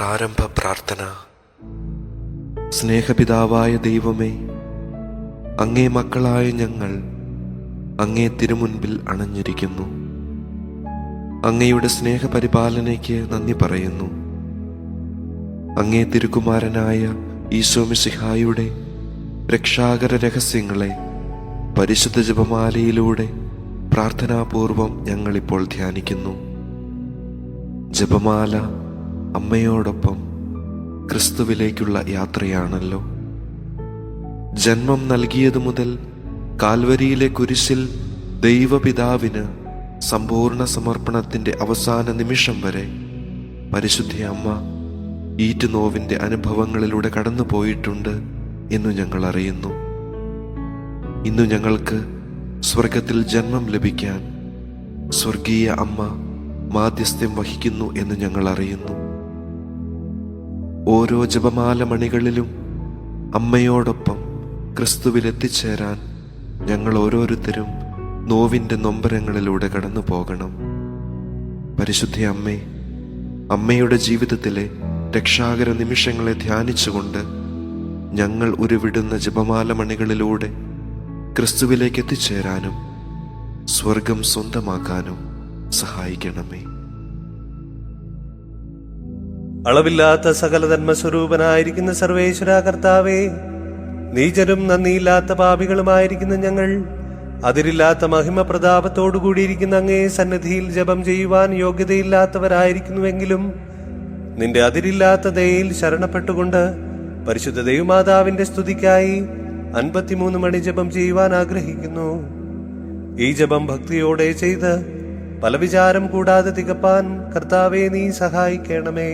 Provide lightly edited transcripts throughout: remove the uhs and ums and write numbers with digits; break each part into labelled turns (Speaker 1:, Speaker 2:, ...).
Speaker 1: പ്രാരംഭ പ്രാർത്ഥന. സ്നേഹപിതാവായ ദൈവമേ, അങ്ങേ മക്കളായ ഞങ്ങൾ അങ്ങേ തിരുമുൻപിൽ അണഞ്ഞിരിക്കുന്നു. അങ്ങയുടെ സ്നേഹപരിപാലനയ്ക്ക് നന്ദി പറയുന്നു. അങ്ങേ തിരുകുമാരനായ ഈശോ മിശിഹായുടെ രക്ഷാകര രഹസ്യങ്ങളെ പരിശുദ്ധ ജപമാലയിലൂടെ പ്രാർത്ഥനാപൂർവം ഞങ്ങളിപ്പോൾ ധ്യാനിക്കുന്നു. ജപമാല അമ്മയോടൊപ്പം ക്രിസ്തുവിലേക്കുള്ള യാത്രയാണല്ലോ. ജന്മം നൽകിയതു മുതൽ കാൽവരിയിലെ കുരിശിൽ ദൈവപിതാവിന് സമ്പൂർണ്ണ സമർപ്പണത്തിൻ്റെ അവസാന നിമിഷം വരെ പരിശുദ്ധ അമ്മ ഈറ്റുനോവിൻ്റെ അനുഭവങ്ങളിലൂടെ കടന്നുപോയിട്ടുണ്ട് എന്നു ഞങ്ങൾ അറിയുന്നു. ഇന്നു ഞങ്ങൾക്ക് സ്വർഗത്തിൽ ജന്മം ലഭിക്കാൻ സ്വർഗീയ അമ്മ മാധ്യസ്ഥ്യം വഹിക്കുന്നു എന്ന് ഞങ്ങൾ അറിയുന്നു. ഓരോ ജപമാല മണികളിലും അമ്മയോടൊപ്പം ക്രിസ്തുവിൽ എത്തിച്ചേരാൻ ഞങ്ങൾ ഓരോരുത്തരും നോവിൻ്റെ നൊമ്പരങ്ങളിലൂടെ കടന്നു പോകണം. പരിശുദ്ധ അമ്മേ, അമ്മയുടെ ജീവിതത്തിലെ രക്ഷാകര നിമിഷങ്ങളെ ധ്യാനിച്ചുകൊണ്ട് ഞങ്ങൾ ഉരുവിടുന്ന ജപമാല മണികളിലൂടെ ക്രിസ്തുവിലേക്ക് എത്തിച്ചേരാനും സ്വർഗം സ്വന്തമാക്കാനും സഹായിക്കണമേ.
Speaker 2: അളവില്ലാത്ത സകല ധർമ്മസ്വരൂപനായിരിക്കുന്ന സർവേശ്വര കർത്താവേ, നീചരും നന്ദിയില്ലാത്ത പാപികളുമായിരിക്കുന്ന ഞങ്ങൾ അതിരില്ലാത്ത മഹിമ പ്രതാപത്തോടുകൂടിയിരിക്കുന്ന അങ്ങേ സന്നിധിയിൽ ജപം ചെയ്യുവാൻ യോഗ്യതയില്ലാത്തവരായിരിക്കുന്നുവെങ്കിലും നിന്റെ അതിരില്ലാത്ത ദയയിൽ ശരണപ്പെട്ടുകൊണ്ട് പരിശുദ്ധ ദൈവമാതാവിന്റെ സ്തുതിക്കായി 53 മണി ജപം ചെയ്യുവാൻ ആഗ്രഹിക്കുന്നു. ഈ ജപം ഭക്തിയോടെ ചെയ്ത് പല വിചാരം കൂടാതെ തികപ്പാൻ കർത്താവേ നീ സഹായിക്കണമേ.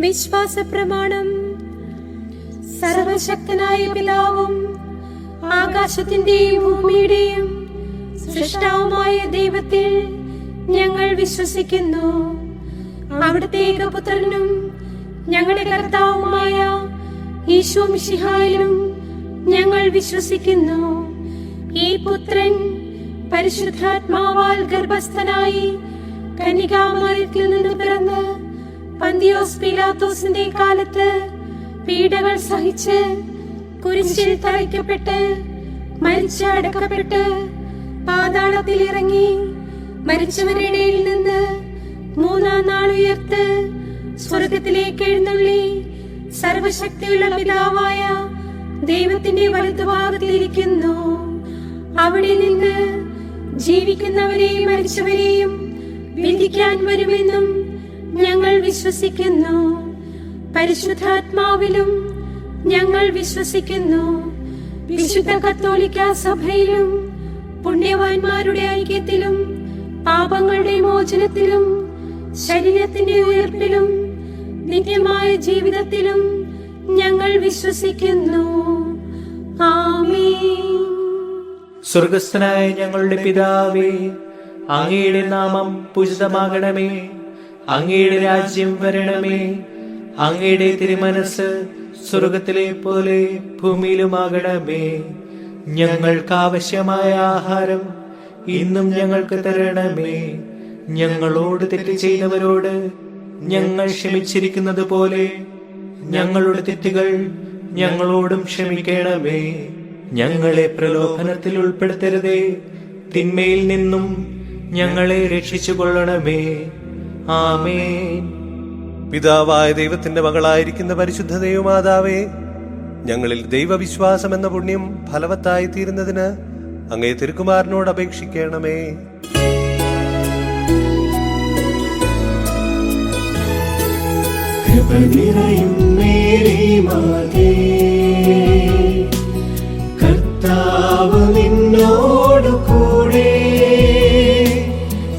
Speaker 3: വിശ്വാസ പ്രമാണം. സർവശക്തനായ പിതാവും ആകാശത്തിന്റെയും ഭൂമിയുടെയും സൃഷ്ടാവുമായ ദൈവത്തിൽ ഞങ്ങൾ വിശ്വസിക്കുന്നു. അവിടുത്തെ ഏകപുത്രനും ഞങ്ങളുടെ കർത്താവുമായ ഈശോ മിശിഹായിലും ഞങ്ങൾ വിശ്വസിക്കുന്നു. ഈ പുത്രൻ പരിശുദ്ധാത്മാവാൽ ഗർഭസ്ഥനായി കന്യകാമറിയത്തിൽ നിന്ന് പിറന്ന് പന്തിയോസ് പീലാത്തോസിന്റെ കാലത്ത് പീഡകൾ സഹിച്ച് കുരിശിൽ തറയ്ക്കപ്പെട്ട് മരിച്ച് അടക്കപ്പെട്ട് പാതാളത്തിൽ ഇറങ്ങി മരിച്ചവരുടെ ഇടയിൽ നിന്ന് 3-ാം നാൾ ഉയർത്ത് സ്വർഗത്തിലേക്ക് എഴുന്നള്ളി സർവശക്തിയുള്ള പിതാവായ ദൈവത്തിന്റെ വലതുഭാഗത്തിലിരിക്കുന്നു. അവിടെ നിന്ന് ജീവിക്കുന്നവരെയും മരിച്ചവരെയും വിധിക്കാൻ വരുമെന്നും ഞങ്ങൾ വിശ്വസിക്കുന്നു. പരിശുദ്ധാത്മാവിലും ഞങ്ങൾ വിശ്വസിക്കുന്നു. വിശുദ്ധ കത്തോലിക്കാ സഭയിലും പുണ്യവാന്മാരുടെ ഐക്യത്തിലും പാപങ്ങളുടെ മോചനത്തിലും ശരീരത്തിന്റെ ഉയർപ്പിലും നിത്യമായ ജീവിതത്തിലും ഞങ്ങൾ വിശ്വസിക്കുന്നു. ആമേൻ.
Speaker 4: സ്വർഗസ്ഥനായ ഞങ്ങളുടെ പിതാവേ, അങ്ങയുടെ നാമം പൂജിതമാകണമേ. അങ്ങയുടെ രാജ്യം വരണമേ. അങ്ങയുടെ തിരുമനസ് സ്വർഗത്തിലെ പോലെ ഭൂമിയിലുമാകണമേ. ഞങ്ങൾക്ക് ആവശ്യമായ ആഹാരം ഇന്നും ഞങ്ങൾക്ക് തരണമേ. ഞങ്ങളോട് തെറ്റ് ചെയ്തവരോട് ഞങ്ങൾ ക്ഷമിച്ചിരിക്കുന്നത് പോലെ ഞങ്ങളുടെ തെറ്റുകൾ ഞങ്ങളോടും ക്ഷമിക്കണമേ. ഞങ്ങളെ പ്രലോഭനത്തിൽ ഉൾപ്പെടുത്തരുതേ, തിന്മയിൽ നിന്നും ഞങ്ങളെ രക്ഷിച്ചുകൊള്ളണമേ. ആമേൻ.
Speaker 2: പിതാവായ ദൈവത്തിന്റെ മകളായിരിക്കുന്ന പരിശുദ്ധ ദൈവമാതാവേ, ഞങ്ങളിൽ ദൈവവിശ്വാസം എന്ന പുണ്യം ഫലവത്തായി തീരുന്നതിന് അങ്ങേ തിരുക്കുമാരനോട് അപേക്ഷിക്കണമേ.
Speaker 4: കർത്താവ് നിന്നോടു കൂടെ,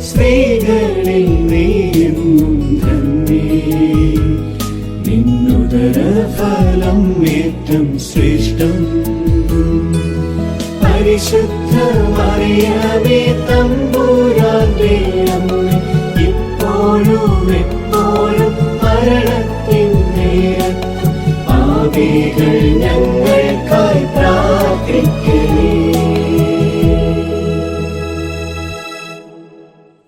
Speaker 4: സ്ത്രീകളിൽ നീയെന്നും ധന്യേ. നിന്നുദര ഫലം ഏറ്റം ശ്രേഷ്ഠം. പരിശുദ്ധ മറിയമേ തമ്പുരാന്റെ അമ്മേ, ഇപ്പോഴും എപ്പോഴും മരണത്തിൻ നേരത്തും പാപികൾ ഞങ്ങൾക്കായി പ്രാർത്ഥിക്കണേ.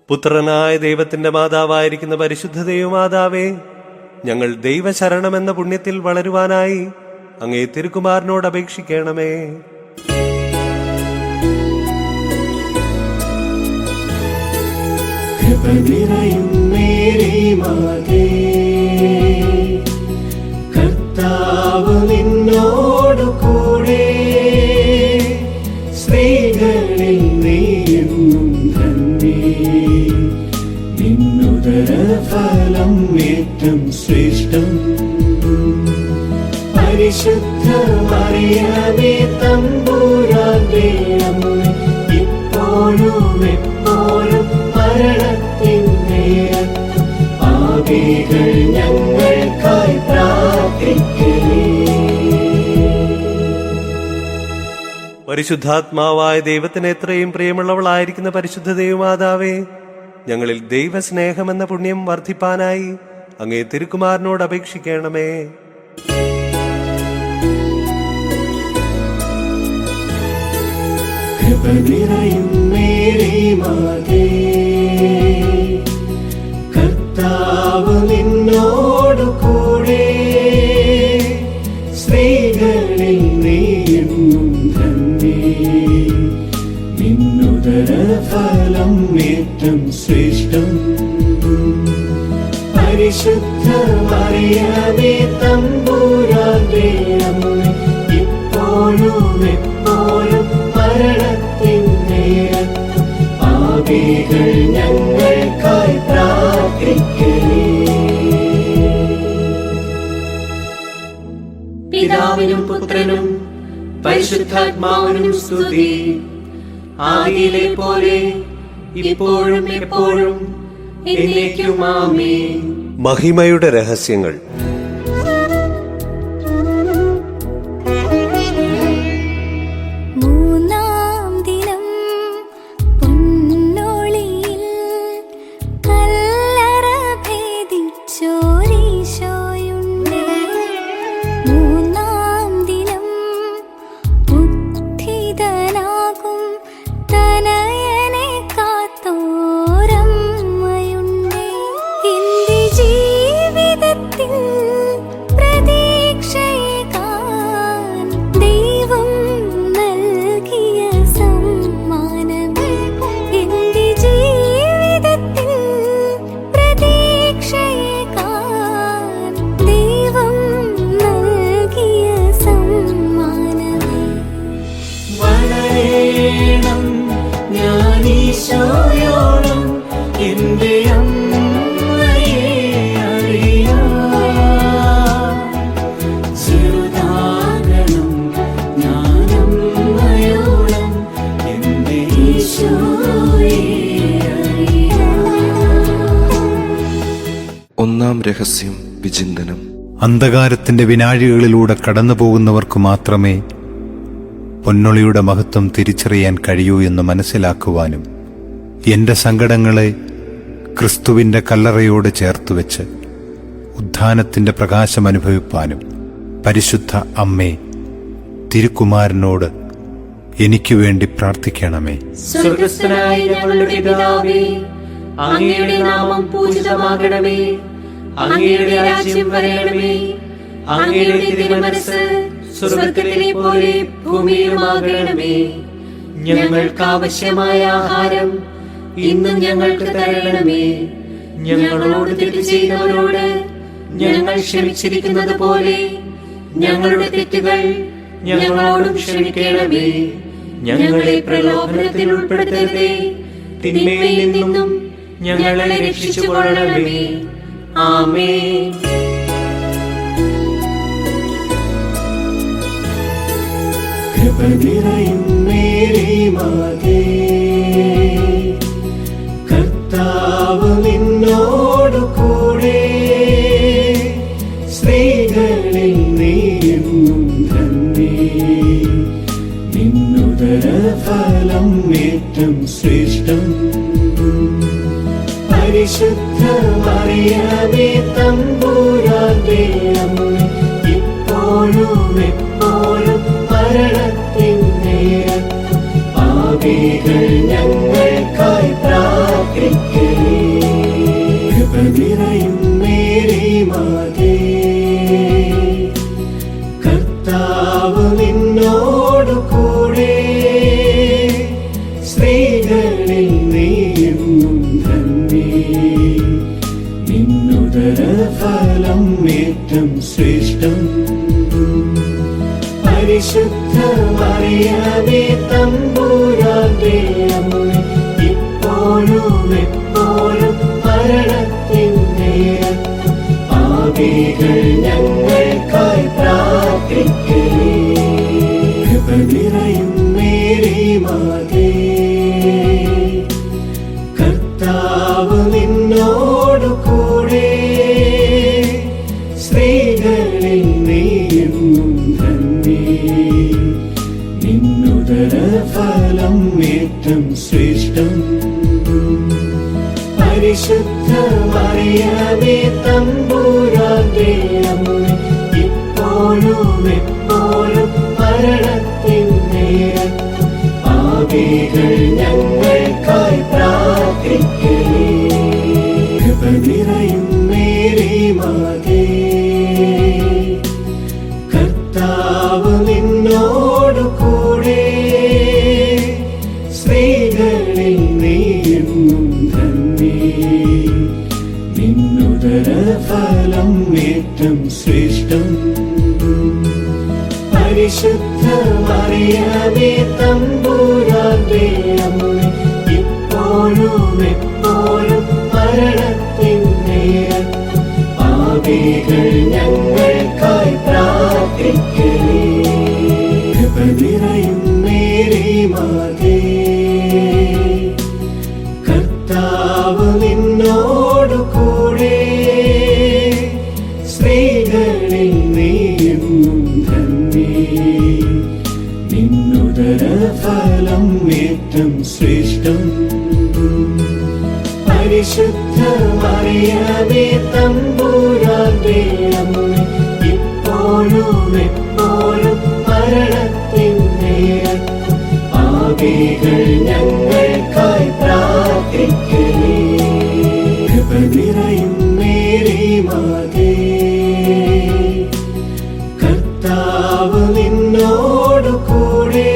Speaker 2: പുത്രനായ ദൈവത്തിന്റെ മാതാവായിരിക്കുന്ന പരിശുദ്ധ ദൈവമാതാവേ, ഞങ്ങൾ ദൈവശരണമെന്ന പുണ്യത്തിൽ വളരുവാനായി അങ്ങേ തിരുക്കുമാരനോട് അപേക്ഷിക്കണമേ.
Speaker 4: കൃപ നിറയും മേരി മാതേ, കർത്താവ് നിന്നോടു കൂടെ, സ്ത്രീകളിൽ നീയെന്നും ധന്യേ, നിന്നുദര ഫലം ഏറ്റം ശ്രേഷ്ഠം. പരിശുദ്ധ മറിയമേ തമ്പുരാന്റെ അമ്മേ, ഇപ്പോഴും എപ്പോഴും മരണത്തിൻ നേരത്തും പാപികൾ ഞങ്ങൾക്കായി പ്രാർത്ഥിക്കണേ.
Speaker 2: പരിശുദ്ധാത്മാവായ ദൈവത്തിന് എത്രയും പ്രിയമുള്ളവളായിരിക്കുന്ന പരിശുദ്ധ ദൈവമാതാവേ, ഞങ്ങളിൽ ദൈവസ്നേഹമെന്ന പുണ്യം വർദ്ധിപ്പാനായി അങ്ങേ തിരുക്കുമാരനോട് അപേക്ഷിക്കണമേ.
Speaker 4: കൃപ നിറയും മേരി മാതേ, കർത്താവ് നിന്നോടു കൂടെ, സ്ത്രീകളിൽ നീയെന്നും ധന്യേ, നിന്നുദര ഫലം ഏറ്റം ശ്രേഷ്ഠം. പരിശുദ്ധ മറിയമേ തമ്പുരാന്റെ അമ്മേ, ഇപ്പോഴും എപ്പോഴും മരണത്തിൻ നേരത്തും പാപികൾ ഞങ്ങൾക്കായി പ്രാർത്ഥിക്കണേ.
Speaker 3: പിതാവിനും പുത്രനും പരിശുദ്ധാത്മാവിനും സ്തുതി. ആദിയിലെ പോലെ ഇപ്പോഴും എപ്പോഴും എന്നേക്കും ആമേൻ.
Speaker 2: മഹിമയുടെ രഹസ്യങ്ങൾ.
Speaker 1: ഒന്നാം രഹസ്യം വിചിന്തനം.
Speaker 5: അന്ധകാരത്തിന്റെ വിനാഴികളിലൂടെ കടന്നുപോകുന്നവർക്ക് മാത്രമേ പൊന്നൊളിയുടെ മഹത്വം തിരിച്ചറിയാൻ കഴിയൂ എന്ന് മനസ്സിലാക്കുവാനും എന്റെ സങ്കടങ്ങളെ ക്രിസ്തുവിന്റെ കല്ലറയോട് ചേർത്തുവെച്ച് ഉദ്ധാനത്തിന്റെ പ്രകാശം അനുഭവിപ്പാനും പരിശുദ്ധ അമ്മേ തിരുക്കുമാരനോട് എനിക്കു വേണ്ടി പ്രാർത്ഥിക്കണമേ.
Speaker 3: സ്വർഗ്ഗസ്ഥനായ ഞങ്ങളുടെ പിതാവേ, അങ്ങയുടെ നാമം പൂജിതമാകണമേ. അങ്ങയുടെ രാജ്യം വരണമേ. അങ്ങയുടെ തിരുമനസ്സ് സ്വർഗ്ഗത്തിലെ പോലെ ഭൂമിയിലുമാകണമേ. ഞങ്ങൾക്ക് ആവശ്യമായ ആഹാരം ഇന്ന് ഞങ്ങൾക്ക് തരണമേ. ഞങ്ങളോട് തെറ്റ് ചെയ്തവരോട് ഞങ്ങൾ ക്ഷമിച്ചിരിക്കുന്നത് പോലെ ഞങ്ങളുടെ തെറ്റുകൾ ഞങ്ങളോടും ക്ഷമിക്കണമേ. ഞങ്ങളെ പ്രലോഭനത്തിൽ ഉൾപ്പെടുത്തരുതേ, തിന്മയിൽ നിന്നും ഞങ്ങളെ രക്ഷിച്ചുകൊള്ളണമേ. ആമേൻ.
Speaker 4: കൃപ നിറയും മേരി മാതേ, കർത്താവ് നിന്നോടു കൂടെ, സ്ത്രീകളിൽ നീയെന്നും ധന്യേ, നിന്നുദര ഫലം ഏറ്റം ശ്രേഷ്ഠം. പരിശുദ്ധ മറിയമേ തമ്പുരാന്റെ അമ്മേ, ഇപ്പോഴും എപ്പോഴും മരണത്തിൻ നേരത്തും പാപികൾ നിന്നുദരഫലം ഏറ്റം ശ്രേഷ്ഠം. പരിശുദ്ധ മറിയമേ തമ്പുരാന്റെ അമ്മേ, ഇപ്പോഴും എപ്പോഴും മരണത്തിൻ നേരത്തും പാപികൾ ഞങ്ങൾക്കായി പ്രാർത്ഥിക്കണേ. കൃപ നിറയും മേരി മാതേ, കർത്താവ് നിന്നോടു കൂടെ, സ്ത്രീകളിൽ നീയും ധന്യേ. നിന്നുദരഫലം ഏറ്റം ശ്രേഷ്ഠം. പരിശുദ്ധ മറിയമേ തമ്പുരാന്റെ അമ്മേ, ഇപ്പോഴും എപ്പോഴും മരണത്തിൻ നേരത്തും പാപികൾ ഞങ്ങൾക്കായി പ്രാർത്ഥിക്കണേ. കൃപ നിറയും മേരി മാതേ, കർത്താവ് നിന്നോടു കൂടെ, സ്ത്രീകളിൽ നീയും ധന്യേ. നിന്നുദരഫലം ഏറ്റം ശ്രേഷ്ഠം. പരിശുദ്ധ മറിയമേ തമ്പുരാന്റെ അമ്മേ, ഇപ്പോഴും എപ്പോഴും മരണത്തിൻ നേരത്തും പാപികൾ ഞങ്ങൾക്കായി പ്രാർത്ഥിക്കണേ. കൃപ നിറയും മേരി മാതേ, കർത്താവ് നിന്നോടു കൂടെ, സ്ത്രീകളിൽ നീയും ധന്യേ. നിന്നുദരഫലം ഏറ്റം ശ്രേഷ്ഠം. പരിശുദ്ധ മറിയമേ തമ്പുരാന്റെ അമ്മേ, ഇപ്പോഴും എപ്പോഴും മരണത്തിൻ നേരത്തും പാപികൾ ഞങ്ങൾക്കായി പ്രാർത്ഥിക്കണേ. കൃപ നിറയും മേരി മാതേ, കർത്താവ് നിന്നോടു കൂടെ,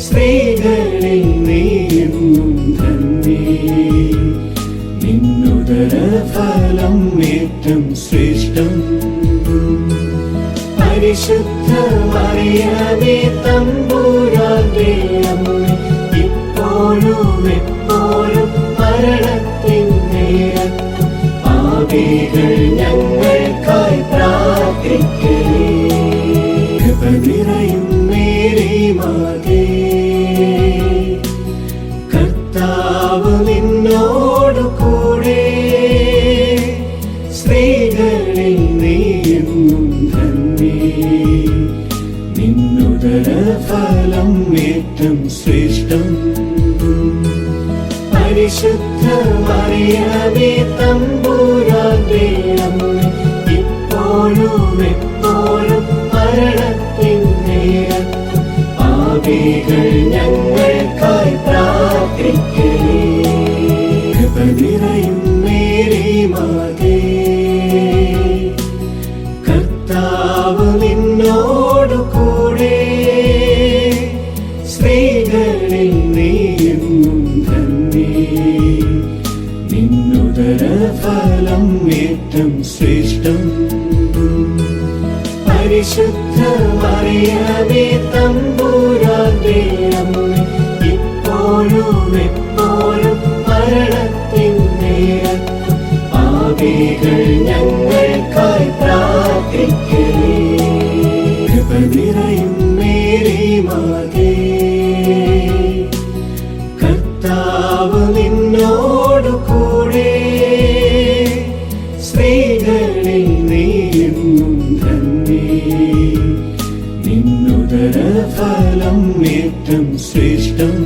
Speaker 4: സ്ത്രീകളിൽ നീയും ധന്യേ. നിന്നുദരഫലം ഏറ്റം ശ്രേഷ്ഠം. പരിശുദ്ധ മറിയമേ തമ്പുരാന്റെ അമ്മേ, ഇപ്പോഴും എപ്പോഴും മരണത്തിൻ നേരത്തും പാപികൾ ഞങ്ങൾക്കായി പ്രാർത്ഥിക്കണേ. കൃപ നിറയും മേരി മാതേ, കർത്താവ് നിന്നോടു കൂടെ, സ്ത്രീകളിൽ നീയും ധന്യേ. നിന്നുദരഫലം ഏറ്റം ശ്രേഷ്ഠം. പരിശുദ്ധ മറിയമേ തമ്പുരാന്റെ അമ്മേ, ഇപ്പോഴും എപ്പോഴും മരണത്തിൻ നേരത്തും പാപികൾ ഞങ്ങൾക്കായി പ്രാർത്ഥിക്കണേ. കൃപ നിറയും മേരി മാതേ, കർത്താവ് നിന്നോടു കൂടെ, സ്ത്രീകളിൽ നീയും ധന്യേ. നിന്നുദരഫലം ഏറ്റം ശ്രേഷ്ഠം. പരിശുദ്ധ മറിയമേ തമ്പുരാന്റെ അമ്മേ, ഇപ്പോഴും എപ്പോഴും മരണത്തിൻ നേരത്തും പാപികൾ ഞങ്ങൾക്കായി പ്രാർത്ഥിക്കണേ. കൃപ നിറയും മേരി മാതേ, കർത്താവ് നിന്നോടു കൂടെ, സ്ത്രീകളിൽ നീയും ധന്യേ. നിന്നുദരഫലം ഏറ്റം ശ്രേഷ്ഠം.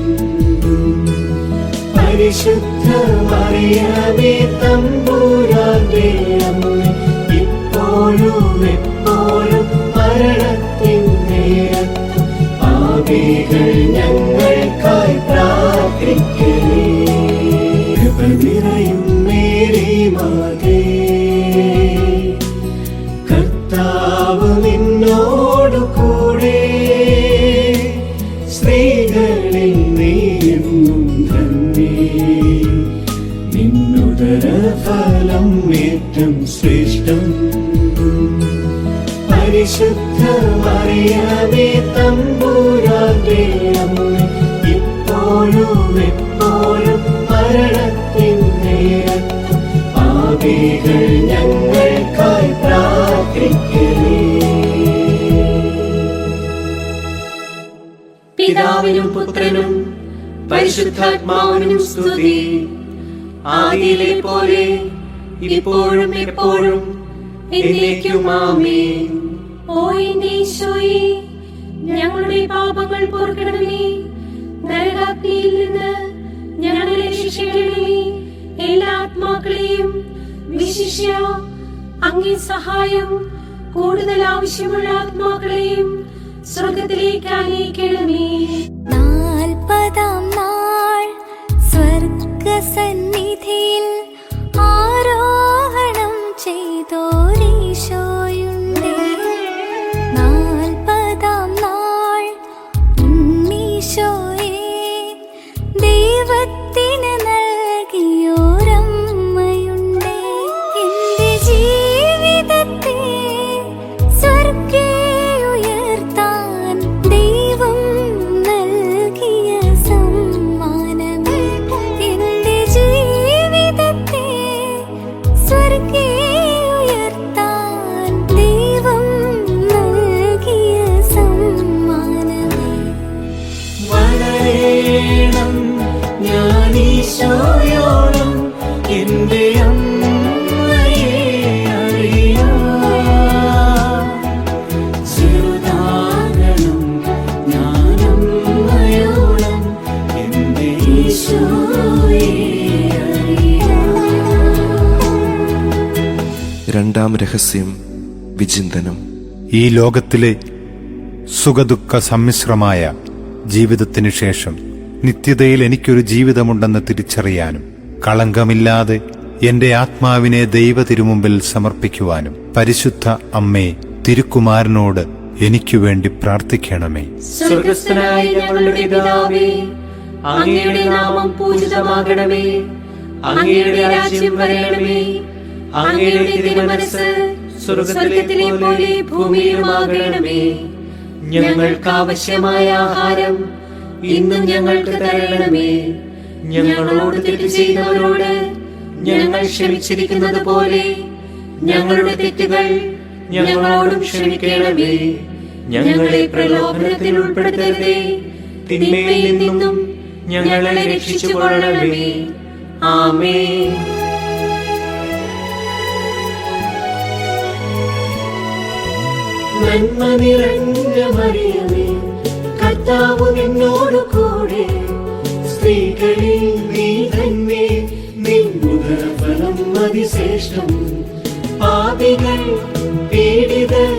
Speaker 4: പരിശുദ്ധ മറിയമേ തമ്പുരാന്റെ അമ്മേ, ഇപ്പോഴും എപ്പോഴും മരണത്തിൻ നേരത്തും പാപികൾ ഞങ്ങൾക്കായി പ്രാർത്ഥിക്കണേ. കൃപ നിറയും മേരി മാതേ, കർത്താവ് നിന്നോടു കൂടെ, സ്ത്രീകളിൽ നീയും ധന്യേ. നിന്നുദരഫലം ഫലം ഏറ്റവും ശ്രേഷ്ഠം. പരിശുദ്ധ മറിയമേ തമ്പുരാന്റെ അമ്മേ, ഇപ്പോഴും എപ്പോഴും മരണത്തിൻ നേരത്തും പാപികൾ ഞങ്ങൾക്കായി പ്രാർത്ഥിക്കണേ.
Speaker 3: പിതാവിനും പുത്രനും പരിശുദ്ധാത്മാവിനും സ്തുതി. ആദിയിലെ പോലെ ഇപ്പോഴും എപ്പോഴും എന്നേക്കും ആമേൻ.
Speaker 6: ഓ എന്റെ ഈശോയേ, ഞങ്ങളുടെ പാപങ്ങൾ പൊറുക്കണമേ, നരകാഗ്നിയിൽ നിന്ന് ഞങ്ങളെ രക്ഷിക്കണമേ. എല്ലാ ആത്മാക്കളെയും വിശിഷ്യ അങ്ങേ സഹായം കൂടുതൽ ആവശ്യമുള്ള ആത്മാക്കളെയും സ്വർഗത്തിലേക്ക് അനയിക്കണമേ.
Speaker 7: 40-ാം നാൾ സ്വർഗസന്നിധിയിൽ ആരോഹണം ചെയ്തോരീശോയുണ്ടേ. 40-ാം നാൾ ഉണ്ണീശോയെ ദൈവത്തിന് നൽകിയോരമ്മയുണ്ടേ. എന്റെ ജീവിതത്തെ സ്വർഗേ ഉയർത്താൻ ദൈവം നൽകിയ സമ്മാനമേ. എന്റെ ജീവിതത്തെ സ്വർഗേ ഉയർത്താൻ ദൈവം നൽകിയ സമ്മാനമേ.
Speaker 4: വളരേണം ഞാനീശോയോളം എന്റെ അമ്മയെ അറിയാം. ചെറുതാകണം ഞാനമ്മയോളം എന്റെ ഈശോയെ അറിയാം.
Speaker 1: രണ്ടാം രഹസ്യം വിചിന്തനം.
Speaker 5: ഈ ലോകത്തിലെ സുഖദുഃഖ സമ്മിശ്രമായ ജീവിതത്തിനു ശേഷം നിത്യതയിൽ എനിക്കൊരു ജീവിതമുണ്ടെന്ന് തിരിച്ചറിയാനും കളങ്കമില്ലാതെ എന്റെ ആത്മാവിനെ ദൈവ തിരുമുമ്പിൽ സമർപ്പിക്കുവാനും പരിശുദ്ധ അമ്മേ, തിരുക്കുമാരനോട് എനിക്കു വേണ്ടി പ്രാർത്ഥിക്കണമേ.
Speaker 3: സ്വർഗസ്ഥനായ ഞങ്ങളുടെ പിതാവേ, അങ്ങയുടെ നാമം പൂജിതമാകണമേ. അങ്ങയുടെ രാജ്യം വരണമേ. അങ്ങയുടെ തിരുമനസ്സ് സ്വർഗത്തിലെ പോലെ ഭൂമിയിലുമാകണമേ. ഞങ്ങൾക്ക് ആവശ്യമായ ആഹാരം ഇന്നും ഞങ്ങൾക്ക് തരണമേ. ഞങ്ങളോട് തെറ്റ് ചെയ്തവരോട് ഞങ്ങൾ ക്ഷമിച്ചിരിക്കുന്നത് പോലെ ഞങ്ങളുടെ തെറ്റുകൾ ഞങ്ങളോടും ക്ഷമിക്കണമേ. ഞങ്ങളെ പ്രലോഭനത്തിൽ ഉൾപ്പെടുത്തരുതേ, തിന്മയിൽ നിന്നും ഞങ്ങളെ രക്ഷിച്ചുകൊള്ളണമേ. ആമേൻ.
Speaker 4: നന്മ നിറഞ്ഞ മറിയമേ, കർത്താവ് നിന്നോട് കൂടെ, സ്ത്രീകളിൽ നീ തന്നെ, നിൻ ഉദരഫലം അതിശ്രേഷ്ഠം. പാപികൾ പീഡിതർ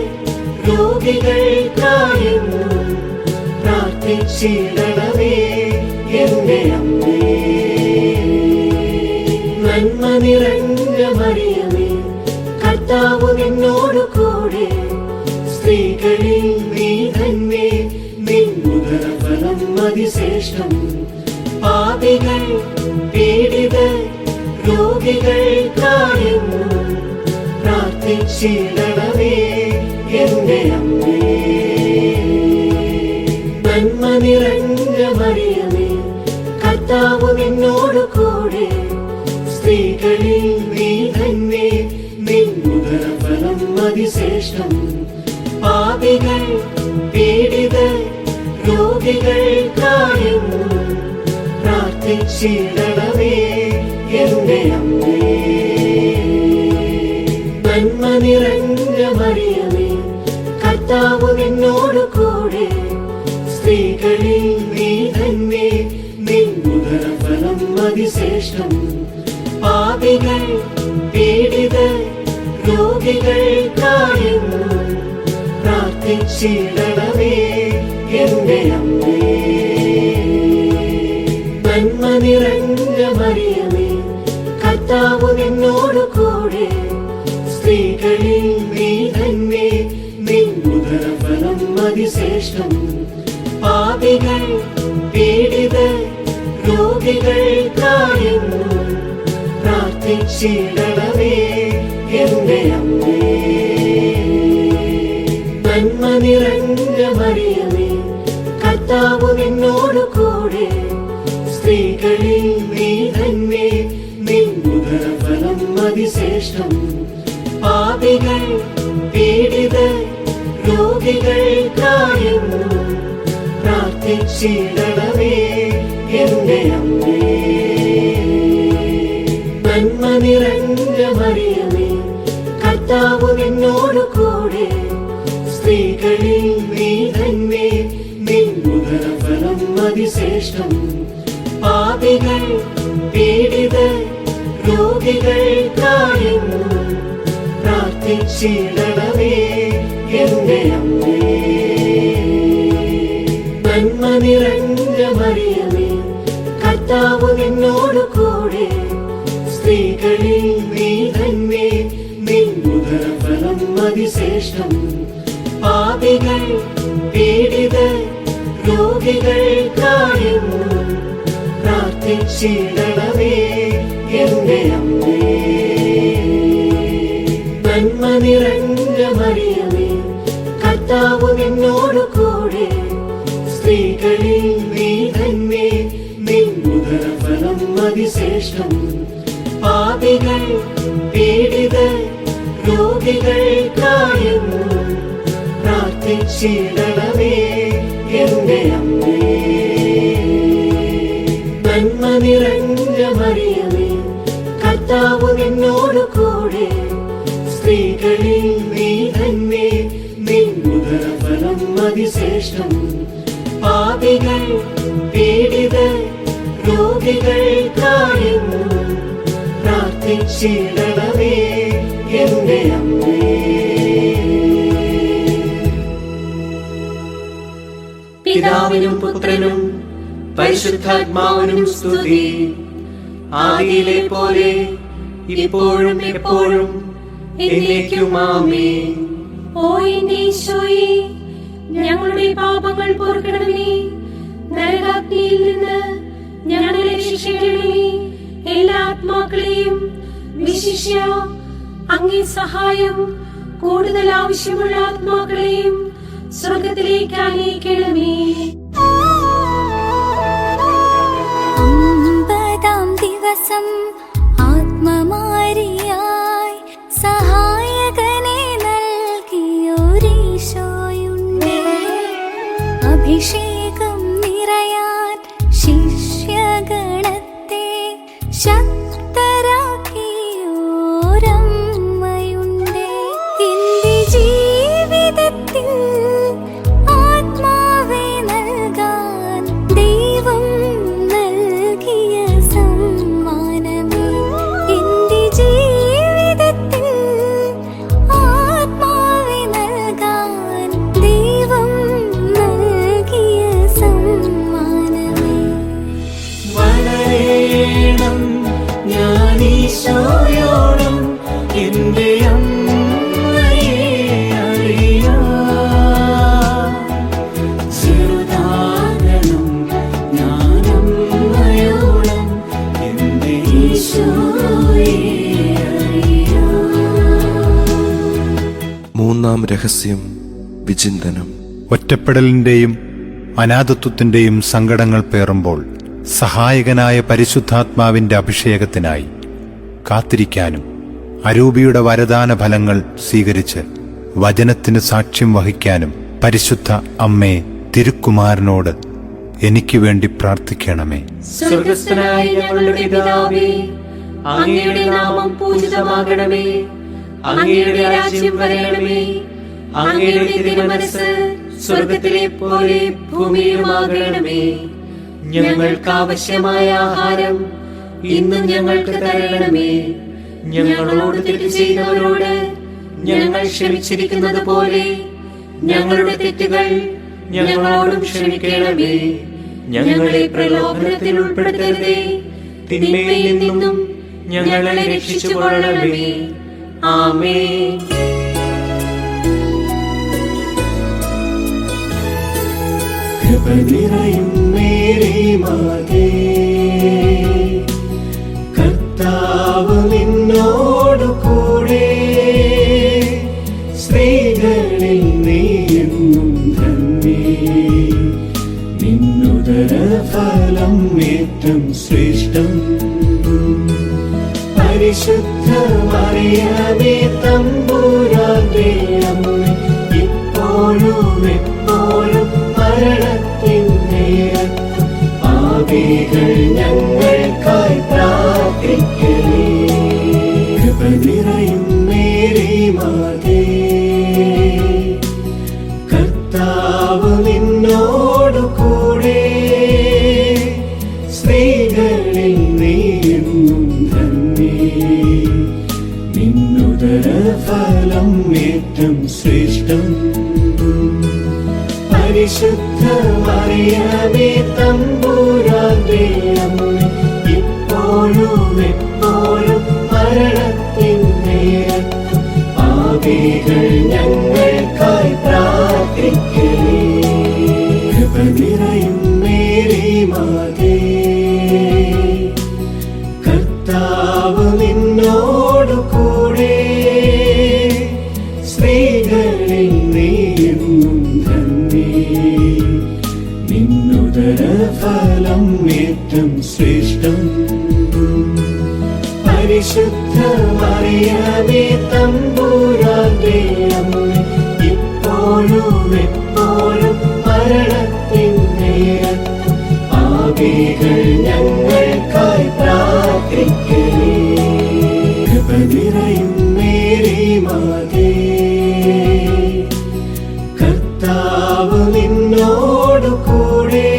Speaker 4: രോഗികൾക്കായെന്നും പ്രാർത്ഥിച്ചിടണമേ എന്റെ അമ്മേ. നന്മ നിറഞ്ഞ മറിയമേ, കർത്താവ് നിന്നോട് കൂടെ, സ്ത്രീകളിൽ നീ തന്നെ, നിൻ ഉദരഫലം അതിശ്രേഷ്ഠം. പാപികൾ പീഡിതർ രോഗികൾക്കായെന്നും പ്രാർത്ഥിച്ചിടണമേ എന്റെ അമ്മേ. നന്മ നിറഞ്ഞ മറിയമേ, കർത്താവ് നിന്നോട് കൂടെ, സ്ത്രീകളിൽ നീ തന്നെ, നിൻ ഉദരഫലം അതിശ്രേഷ്ഠം. പാപികൾ പീഡിതർ രോഗികൾക്കായെന്നും പ്രാർത്ഥിച്ചിടണമേ എന്റെ അമ്മേ. നന്മ നിറഞ്ഞ മറിയമേ, കർത്താവ് നിന്നോട് കൂടെ, സ്ത്രീകളിൽ നീ തന്നെ, നിൻ ഉദരഫലം അതിശ്രേഷ്ഠം. പാപികൾ പീഡിതർ രോഗികൾക്കായെന്നും പ്രാർത്ഥിച്ചിടണമേ എന്റെ അമ്മേ. നന്മ നിറഞ്ഞ മറിയമേ, കർത്താവ് നിന്നോട് കൂടെ, സ്ത്രീകളിൽ നീ തന്നെ, നിൻ ഉദരഫലം അതിശ്രേഷ്ഠം. പാപികൾ പീഡിതർ രോഗികൾക്കായെന്നും പ്രാർത്ഥിച്ചിടണമേ പ്രാർത്ഥിച്ചിടണമേ എന്റെ അമ്മേ. നന്മ നിറഞ്ഞ മറിയമേ, കർത്താവ് നിന്നോട് കൂടെ, സ്ത്രീകളിൽ നീ തന്നെ, നിൻ ഉദരഫലം അതിശ്രേഷ്ഠം. പാപികൾ പീഡിതർ രോഗികൾക്കായെന്നും പ്രാർത്ഥിച്ചിടണമേ എന്റെ അമ്മേ. നന്മ നിറഞ്ഞ മറിയമേ, കർത്താവ് നിന്നോട് കൂടെ, സ്ത്രീകളിൽ നീ തന്നെ, നിൻ ഉദരഫലം അതിശ്രേഷ്ഠം. പാപികൾ പീഡിതർ രോഗികൾക്കായെന്നും പ്രാർത്ഥിച്ചിടണമേ എന്റെ അമ്മേ. നന്മ നിറഞ്ഞ മറിയമേ, കർത്താവ് നിന്നോട് കൂടെ, സ്ത്രീകളിൽ നീ തന്നെ, നിൻ ഉദരഫലം അതിശ്രേഷ്ഠം. പാപികൾ പീഡിതർ രോഗികൾക്കായെന്നും പ്രാർത്ഥിച്ചിടണമേ എന്റെ അമ്മേ. നന്മ നിറഞ്ഞ മറിയമേ, കർത്താവ് നിന്നോട് കൂടെ, സ്ത്രീകളിൽ നീ തന്നെ, നിൻ ഉദരഫലം അതിശ്രേഷ്ഠം. പാപികൾ പീഡിതർ രോഗികൾക്കായെന്നും പ്രാർത്ഥിച്ചിടണമേ എന്റെ അമ്മേ. നന്മ നിറഞ്ഞ മറിയമേ, കർത്താവ് നിന്നോട് കൂടെ, സ്ത്രീകളിൽ നീ തന്നെ, നിൻ ഉദരഫലം അതിശ്രേഷ്ഠം. പാപികൾ പീഡിതർ രോഗികൾക്കായെന്നും പ്രാർത്ഥിച്ചിടണമേ എന്റെ അമ്മേ.
Speaker 3: പിതാവിനും പുത്രനും പരിശുദ്ധാത്മാവിനും സ്തുതി. ആദിയിലെ പോലെ ഇപ്പോഴും എപ്പോഴും എന്നേക്കും ആമേൻ.
Speaker 6: ഓ എന്റെ ഈശോയെ, ഞങ്ങളുടെ പാപങ്ങൾ പൊറുക്കണമേ. നരകാഗ്നിയിൽ നിന്ന് ഞങ്ങളെ രക്ഷിക്കണമേ. എല്ലാ ആത്മാക്കളെയും വിശിഷ്യ അങ്ങേ സഹായം കൂടുതൽ ആവശ്യമുള്ള ആത്മാക്കളെയും സ്വർഗത്തിലേക്ക് ആനയിക്കണമേ.
Speaker 7: 50-ാം ദിവസം ആത്മമാരിയായി സഹായകനെ നൽകിയൊരീശോയുണ്ട്. അഭിഷേകം നിറയാൻ ശിഷ്യഗണത്തെ ശക്തരാക്കിയോരമ്മയുണ്ട്. എന്റെ ജീവിതത്തിൽ ആത്മാവെ നൽകാൻ ദൈവം നൽകിയ സമ്മാനമേ. എന്റെ ജീവിതത്തിൽ ആത്മാവെ നൽകാൻ ദൈവം നൽകിയ സമ്മാനമേ.
Speaker 4: വളരണം ഞാൻ ഈശോയോളം എന്റെ അമ്മയെ അറിയാം. ചെറുതാകണം ഞാൻ അമ്മയോളം എന്റെ ഈശോയെ അറിയാം.
Speaker 1: മൂന്നാം രഹസ്യം വിചിന്തനം.
Speaker 5: ഒറ്റപ്പെടലിന്റെയും അനാഥത്വത്തിന്റെയും സങ്കടങ്ങൾ പേറുമ്പോൾ സഹായകനായ പരിശുദ്ധാത്മാവിന്റെ അഭിഷേകത്തിനായി കാത്തിരിക്കാനും അരൂപിയുടെ വരദാന ഫലങ്ങൾ സ്വീകരിച്ച് വചനത്തിന് സാക്ഷ്യം വഹിക്കാനും പരിശുദ്ധ അമ്മേ തിരുക്കുമാരനോട് എനിക്ക് വേണ്ടി പ്രാർത്ഥിക്കണമേ.
Speaker 3: സ്വർഗസ്ഥനായ ഞങ്ങളുടെ പിതാവേ, അങ്ങയുടെ നാമം പൂജിതമാകണമേ. അങ്ങയുടെ രാജ്യം വരണമേ. അങ്ങയുടെ തിരുമനസ്സ് സ്വർഗത്തിലെ പോലെ ഭൂമിയിലുമാകണമേ. ഞങ്ങൾക്ക് ആവശ്യമായ ആഹാരം ഇന്നും ഞങ്ങൾക്ക് തരണമേ. ഞങ്ങളോട് തെറ്റ് ചെയ്തവരോട് ഞങ്ങൾ ക്ഷമിച്ചിരിക്കുന്നത് പോലെ ഞങ്ങളുടെ തെറ്റുകൾ ഞങ്ങളോടും ക്ഷമിക്കണമേ. ഞങ്ങളെ പ്രലോഭനത്തിൽ ഉൾപ്പെടുത്തരുതേ, തിന്മയിൽ നിന്നും ഞങ്ങളെ രക്ഷിച്ചുകൊള്ളണമേ. ആമേൻ.
Speaker 4: കൃപ നിറയും മേരി മാതേ, കർത്താവ് നിൻ മറിയമേ തമ്പുരാന്റെ അമ്മേ, ഇപ്പോഴും എപ്പോഴും മരണത്തിൻ നേരത്തും പാപികൾ ഞങ്ങൾക്കായി പ്രാർത്ഥിക്കണേ. കൃപ നിറയും മേരി മാതേ, കർത്താവ് നിന്നോടു കൂടെ, സ്ത്രീകളിൽ നീയെന്നും ധന്യേ, നിന്നുദര ഫലം ഏറ്റം ശ്രേഷ്ഠം. പരിശുദ്ധ മറിയമേ തമ്പുരാന്റെ അമ്മേ, ഇപ്പോഴും എപ്പോഴും മരണത്തിൻ നേരത്തും പാപികൾ ഞങ്ങൾക്കായി പ്രാർത്ഥിക്കണേ. കൃപ നിറയും മേരി മാതേ, കർത്താവ് നിന്നോടു കൂടെ, സ്ത്രീകളിൽ നീയെന്നും ധന്യേ, നിന്നുദര ഫലം ഏറ്റം ശ്രേഷ്ഠം. പരിശുദ്ധ മറിയമേ തമ്പുരാന്റെ അമ്മേ, ഇപ്പോഴും എപ്പോഴും മരണത്തിൻ നേരത്തും പാപികൾ ഞങ്ങൾക്കായി പ്രാർത്ഥിക്കണേ. കൃപ നിറയും മേരി മാതേ, കർത്താവ് നിന്നോടു കൂടെ,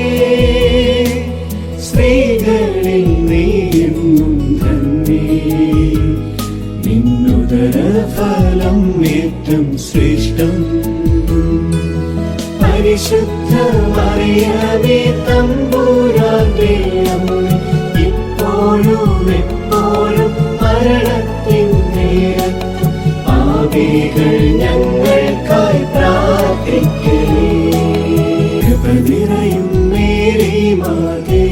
Speaker 4: സ്ത്രീകളിൽ നീയെന്നും ധന്യേ, നിന്നുദര ഫലം ഏറ്റം ശ്രേഷ്ഠം. പരിശുദ്ധ മറിയമേ തമ്പുരാന്റെ അമ്മേ, ഇപ്പോഴും എപ്പോഴും മരണത്തിൻ നേരത്തും പാപികൾ ഞങ്ങൾക്കായി പ്രാർത്ഥിക്കണേ. കൃപ നിറയും മേരി മാതേ,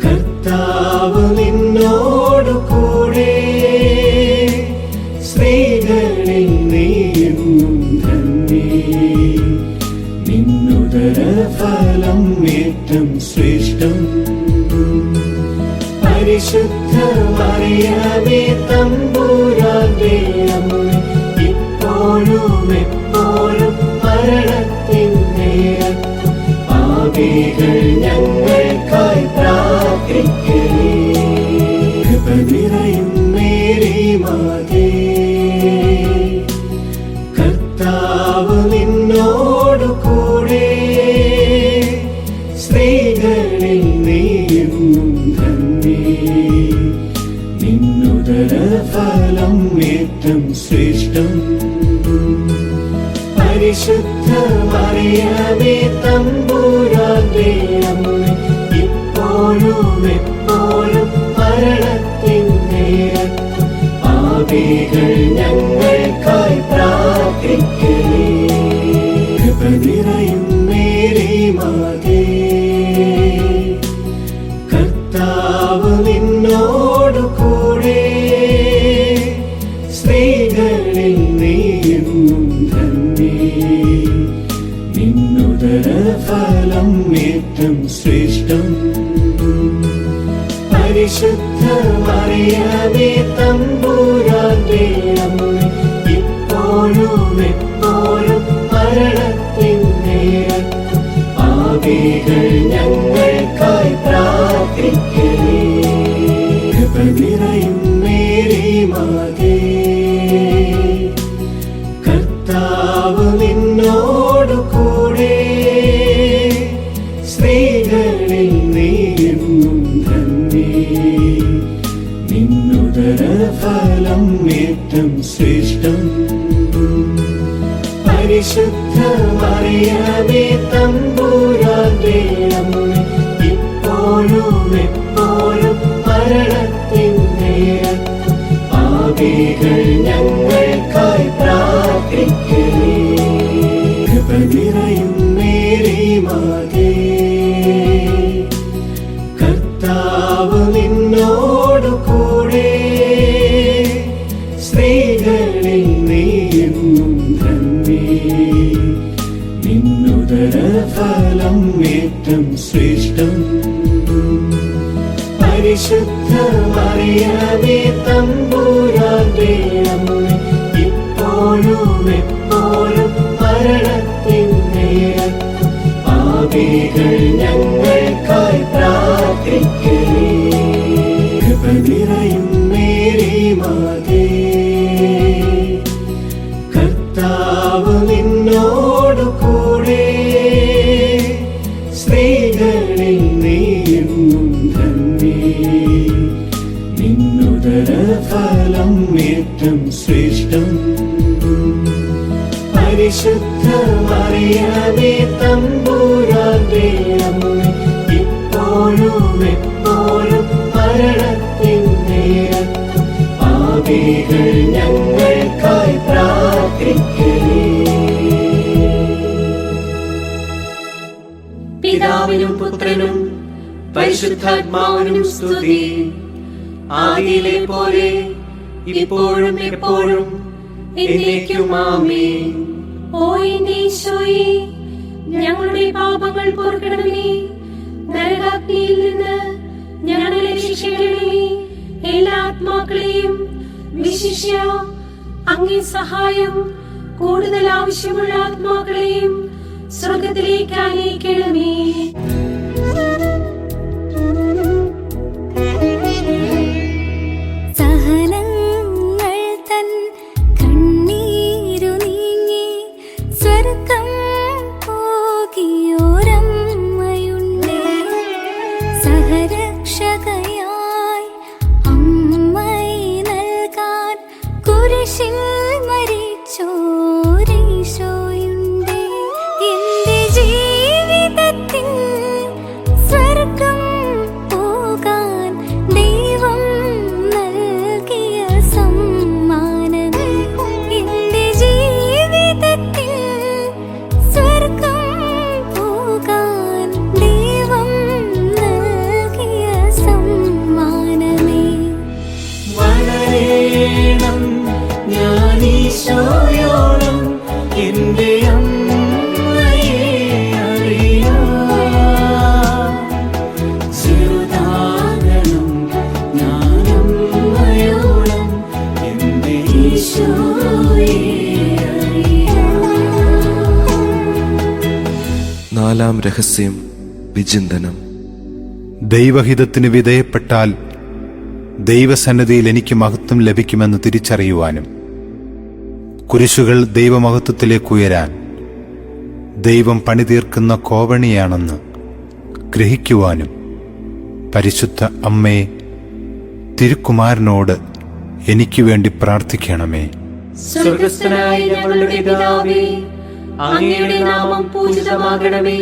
Speaker 4: കർത്താവ് നിന്നോടു കൂടെ, സ്ത്രീകളിൽ നീയെന്നും ധന്യേ, നിന്നുദര ഫലം ഏറ്റം ശ്രേഷ്ഠം. പരിശുദ്ധ മറിയമേ തമ്പുരാന്റെ അമ്മേ, ഇപ്പോഴും എപ്പോഴും മരണത്തിൻ നേരത്തും പാപികൾ ഞങ്ങൾക്കായി പ്രാർത്ഥിക്കണേ. കൃപ നിറയും മേരി മാതേ, കർത്താവ് നിന്നോടു കൂടെ, സ്ത്രീകളിൽ നീയെന്നും ധന്യേ, നിന്നുദര ഫലം ഏറ്റം ശ്രേഷ്ഠം. പരിശുദ്ധ മറിയമേ തമ്പുരാന്റെ അമ്മേ, ഇപ്പോഴും എപ്പോഴും മരണത്തിൻ നേരത്തും പാപികൾ ഞങ്ങൾക്കായി പ്രാർത്ഥിക്കണേ. കൃപ നിറയും മേരി മാതേ, കർത്താവ് നിന്നോടു കൂടെ, സ്ത്രീകളിൽ നീയെന്നും ധന്യേ, നിന്നുദര ഫലം ഏറ്റം ശ്രേഷ്ഠം. പരിശുദ്ധ മറിയമേ തമ്പുരാന്റെ അമ്മേ, ഇപ്പോഴും എപ്പോഴും മരണത്തിൻ നേരത്തും പാപികൾ ഞങ്ങൾക്കായി പ്രാർത്ഥിക്കണേ. കൃപ നിറയും മേരി മാതേ, കർത്താവ് നിന്നോടു കൂടെ, സ്ത്രീകളിൽ നീയെന്നും ധന്യേ, നിന്നുദര ഫലം ഏറ്റം ശ്രേഷ്ഠം. പരിശുദ്ധ മറിയമേ തമ്പുരാന്റെ അമ്മേ, ഇപ്പോഴും എപ്പോഴും മരണത്തിൻ നേരത്തും പാപികൾ ഞങ്ങൾക്കായി പ്രാർത്ഥിക്കണേ. കൃപ നിറയും മേരി മാതേ, കർത്താവ് നിന്നോടു കൂടെ, സ്ത്രീകളിൽ നീയെന്നും ധന്യേ, നിന്നുദര ഫലം ഏറ്റം ശ്രേഷ്ഠം. പരിശുദ്ധ മറിയമേ തമ്പുരാന്റെ അമ്മേ, ഇപ്പോഴും എപ്പോഴും മരണത്തിൻ നേരത്തും പാപികൾ ഞങ്ങൾക്കായി പ്രാർത്ഥിക്കണേ. കൃപ നിറയും മേരി മാതേ, കർത്താവ് നിന്നോടു കൂടെ, സ്ത്രീകളിൽ നീയെന്നും ധന്യേ, നിന്നുദര ഫലം ഏറ്റം ശ്രേഷ്ഠം. പരിശുദ്ധ മറിയമേ തമ്പുരാന്റെ അമ്മേ, ഇപ്പോഴും എപ്പോഴും മരണത്തിൻ നേരത്തും പാപികൾ ഞങ്ങൾക്കായി പ്രാർത്ഥിക്കണേ.
Speaker 3: പിതാവിനും പുത്രനും പരിശുദ്ധാത്മാവിനും സ്തുതി. ആദിയിലെ പോലെ ഇപ്പോഴും എപ്പോഴും എന്നേക്കും ആമേൻ.
Speaker 6: ഓ എന്റെ ഈശോയെ, ഞങ്ങളുടെ പാപങ്ങൾ പൊറുക്കണമേ, നരകാഗ്നിയിൽ നിന്ന് ഞങ്ങളെ രക്ഷിക്കണമേ. എല്ലാ ആത്മാക്കളെയും വിശിഷ്യ അങ്ങേ സഹായം കൂടുതൽ ആവശ്യമുള്ള ആത്മാക്കളെയും സ്വർഗത്തിലേക്ക് അയക്കണമേ.
Speaker 7: സഹനങ്ങൾ തൻ കണ്ണീരു നീങ്ങി സ്വർഗം പോകിയോരമ്മയുണ്ട്. സഹരക്ഷകയായി അമ്മയെ നൽകാൻ കുരിശിൽ മരിച്ചോരീശോയുണ്ട്. എന്റെ ജീവിതത്തിൽ സ്വർഗം പോകാൻ ദൈവം നൽകിയ സമ്മാനമേ. എന്റെ ജീവിതത്തിൽ സ്വർഗം പോകാൻ ദൈവം നൽകിയ സമ്മാനമേ.
Speaker 4: വളരേണം ഞാനീശോയോളം എന്റെ അമ്മയെ അറിയാം. ചെറുതാകണം ഞാനമ്മയോളം എന്റെ ഈശോയെ അറിയാം.
Speaker 1: നാലാം രഹസ്യം വിചിന്തനം.
Speaker 5: ദൈവഹിതത്തിന് വിധേയപ്പെട്ടാൽ ദൈവസന്നിധിയിൽ എനിക്ക് മഹത്വം ലഭിക്കുമെന്ന് തിരിച്ചറിയുവാനും കുരിശുകൾ ദൈവമഹത്വത്തിലേക്ക് ഉയരാൻ ദൈവം പണിതീർക്കുന്ന കോവണിയാണെന്ന് ഗ്രഹിക്കുവാനും പരിശുദ്ധ അമ്മേ, തിരുക്കുമാരനോട് എനിക്ക് വേണ്ടി പ്രാർത്ഥിക്കണമേ.
Speaker 3: സ്വർഗസ്ഥനായ ഞങ്ങളുടെ പിതാവേ, അങ്ങയുടെ നാമം പൂജിതമാകണമേ.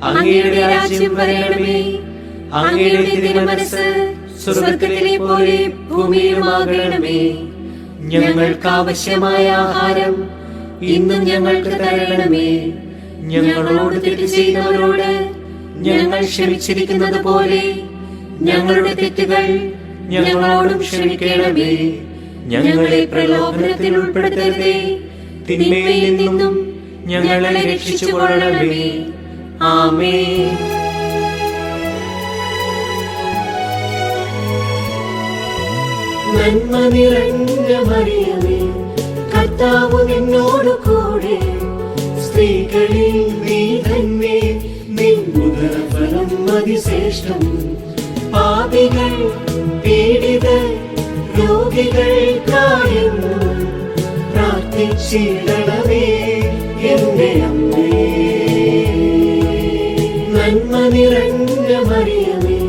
Speaker 3: അങ്ങയുടെ രാജ്യം വരണമേ. അങ്ങയുടെ തിരുമനസ്സ് സ്വർഗത്തിലെ പോലെ ഭൂമിയിലുമാകണമേ. ഞങ്ങൾക്ക് ആവശ്യമായ ആഹാരം ഇന്നും ഞങ്ങൾക്ക് തരണമേ. ഞങ്ങളോട് തെറ്റ് ചെയ്തവരോട് ഞങ്ങൾ ക്ഷമിച്ചിരിക്കുന്നത് പോലെ ഞങ്ങളുടെ തെറ്റുകൾ ഞങ്ങളോടും ക്ഷമിക്കണമേ. ഞങ്ങളെ പ്രലോഭനത്തിൽ ഉൾപ്പെടുത്തരുതേ, തിന്മയിൽ നിന്നും ഞങ്ങളെ രക്ഷിച്ചുകൊള്ളണമേ. ആമേൻ.
Speaker 4: നന്മ നിറഞ്ഞ മറിയമേ, കർത്താവ് നിന്നോടു കൂടെ, സ്ത്രീകളിൽ നീ തന്നെ, നിൻ ഉദരഫലം അതിശ്രേഷ്ഠം. പാപികൾ പീഡിതർ രോഗികൾക്കായെന്നും പ്രാർത്ഥിച്ചിടണമേ എന്റെ അമ്മേ. നന്മ നിറഞ്ഞ മറിയമേ,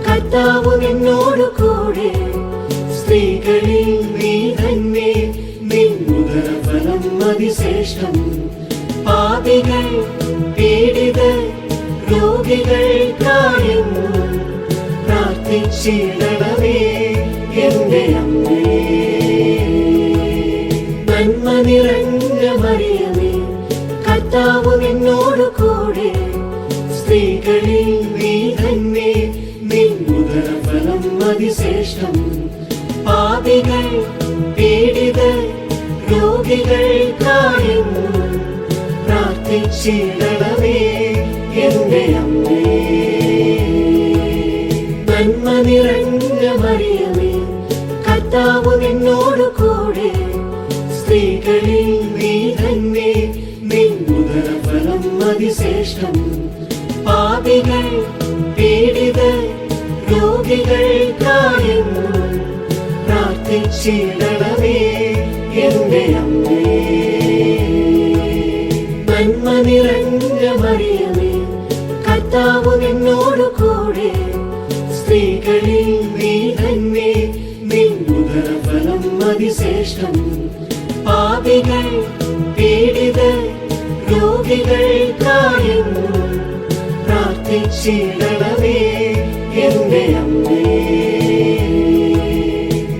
Speaker 4: കർത്താവ് നിന്നോടു കൂടെ, സ്ത്രീകളിൽ നീ തന്നെ, നിൻ ഉദരഫലം അതിശ്രേഷ്ഠം. പാപികൾ പീഡിതർ രോഗികൾക്കായെന്നും പ്രാർത്ഥിച്ചിടണമേ എന്റെ അമ്മേ. നന്മ നിറഞ്ഞ മറിയമേ, കർത്താവ് നിന്നോടു കൂടെ, സ്ത്രീകളിൽ നീ തന്നെ, നിൻ ഉദരഫലം അതിശ്രേഷ്ഠം. പാപികൾ പീഡിതർ രോഗികൾക്കായെന്നും പ്രാർത്ഥിച്ചിടണമേ എന്റെ അമ്മേ. നന്മ നിറഞ്ഞ മറിയമേ, കർത്താവ് കർത്താവ് നിന്നോടു കൂടെ സ്ത്രീകളിൽ നീ തന്നെ നിൻ ഉദരഫലം അതിശ്രേഷ്ഠം. പാപികൾ പീഡിതർ രോഗികൾക്കായെന്നും പ്രാർത്ഥിച്ചിടണമേ എന്റെ അമ്മേ. നന്മ നിറഞ്ഞ മറിയമേ, കർത്താവ് നിന്നോടു കൂടെ സ്ത്രീകളിൽ നീ തന്നെ നിൻ ഉദരഫലം അതിശ്രേഷ്ഠം. പാപികൾ പീഡിതർ രോഗികൾക്കായെന്നും പ്രാർത്ഥിച്ചിടണമേ എന്റെ അമ്മേ.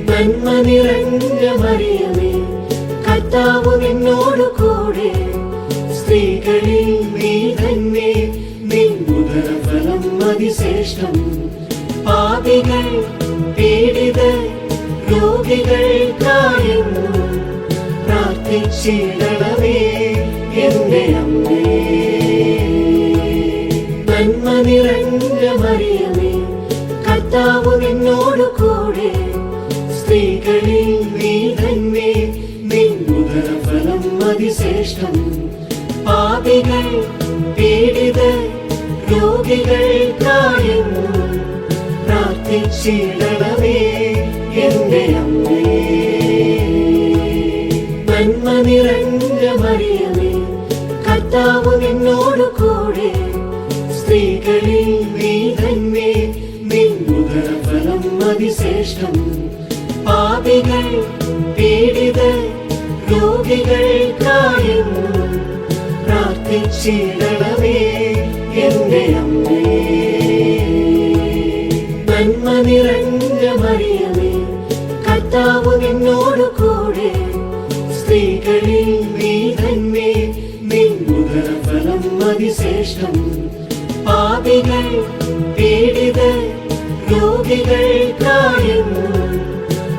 Speaker 4: നന്മ നിറഞ്ഞ മറിയമേ, കർത്താവ് നിന്നോടു കൂടെ സ്ത്രീകളിൽ നീ തന്നെ നിൻ ഉദരഫലം അതിശ്രേഷ്ഠം. പാപികൾ പീഡിതർ രോഗികൾക്കായെന്നും പ്രാർത്ഥിച്ചിടണമേ എന്റെ അമ്മേ. നന്മ നിറഞ്ഞ മറിയമേ, കർത്താവ് നിന്നോടു കൂടെ സ്ത്രീകളിൽ നീ തന്നെ നിൻ ഉദരഫലം അതിശ്രേഷ്ഠം. പാപികൾ പീഡിതർ രോഗികൾക്കായെന്നും പ്രാർത്ഥിച്ചിടണമേ എന്റെ അമ്മേ. നന്മ നിറഞ്ഞ മറിയമേ, കർത്താവ് നിന്നോടു കൂടെ സ്ത്രീകളിൽ നീ തന്നെ നിൻ ഉദരഫലം അതിശ്രേഷ്ഠം. പാപികൾ പീഡിതർ രോഗികൾക്കായെന്നും പ്രാർത്ഥിച്ചിടണമേ എന്റെ അമ്മേ. നന്മ നിറഞ്ഞ മറിയമേ, കർത്താവ് നിന്നോടു കൂടെ സ്ത്രീകളിൽ നീ തന്നെ നിൻ ഉദരഫലം അതിശ്രേഷ്ഠം. പാപികൾ പീഡിതർ രോഗികൾക്കായെന്നും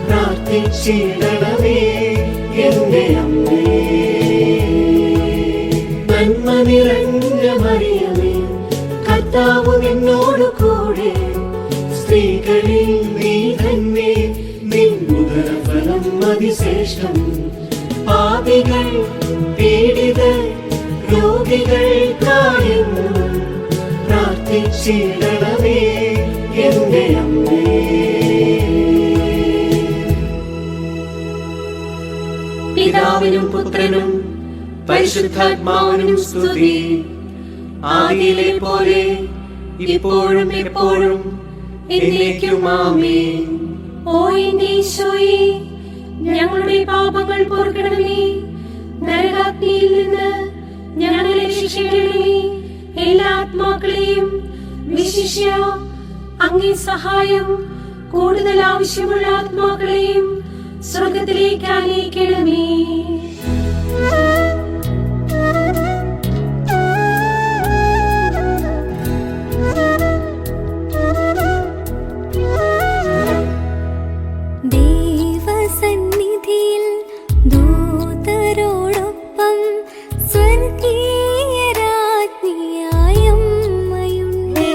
Speaker 4: പ്രാർത്ഥിച്ചിടണമേ എന്റെ അമ്മേ. നന്മ നിറഞ്ഞ മറിയമേ, കർത്താവ് നിന്നോടു കൂടെ സ്ത്രീകളിൽ നീ തന്നെ നിൻ ഉദരഫലം അതിശ്രേഷ്ഠം. പാപികൾ പീഡിതർ രോഗികൾക്കായെന്നും പ്രാർത്ഥിച്ചിടണമേ എന്റെ അമ്മേ.
Speaker 3: പിതാവിനും പുത്രനും പരിശുദ്ധാത്മാവിനും സ്തുതി. ആദിയിലെ പോലെ ഇപ്പോഴും എപ്പോഴും എന്നേക്കും ആമേൻ.
Speaker 6: ഓ എന്റെ ഈശോയേ, ഞങ്ങളുടെ പാപങ്ങൾ പൊറുക്കണമേ. നരകാഗ്നിയിൽ നിന്ന് ഞങ്ങളെ രക്ഷിക്കണമേ. എല്ലാ ആത്മാക്കളെയും വിശിഷ്യ അങ്ങേ സഹായം കൂടുതൽ ആവശ്യമുള്ള ആത്മാക്കളെയും സ്വർഗത്തിലേക്ക് ആനയിക്കണമേ.
Speaker 7: ദൈവസന്നിധിയിൽ ദൂതരോടൊപ്പം സ്വർഗീയ രാജ്ഞിയായ അമ്മയുണ്ട്.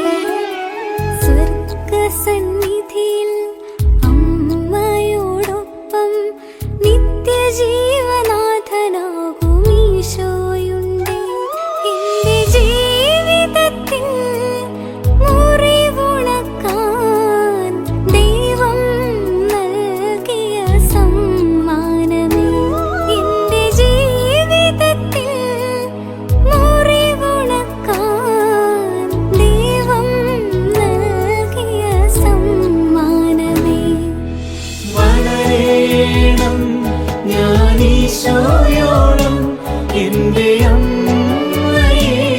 Speaker 7: സ്വർഗസന്നിധിയിൽ അമ്മയോടൊപ്പം നിത്യജീവനാഥനാകും ഈശോയുണ്ട്. എന്റെ ജീവിതത്തിൽ മുറിവുണക്കാൻ ദൈവം നൽകിയ സമ്മാനമേ. എന്റെ ജീവിതത്തിൽ മുറിവുണക്കാൻ ദൈവം നൽകിയ സമ്മാനമേ.
Speaker 4: വളരേണം ഞാൻ ഈശോയോളം എന്റെ അമ്മയെ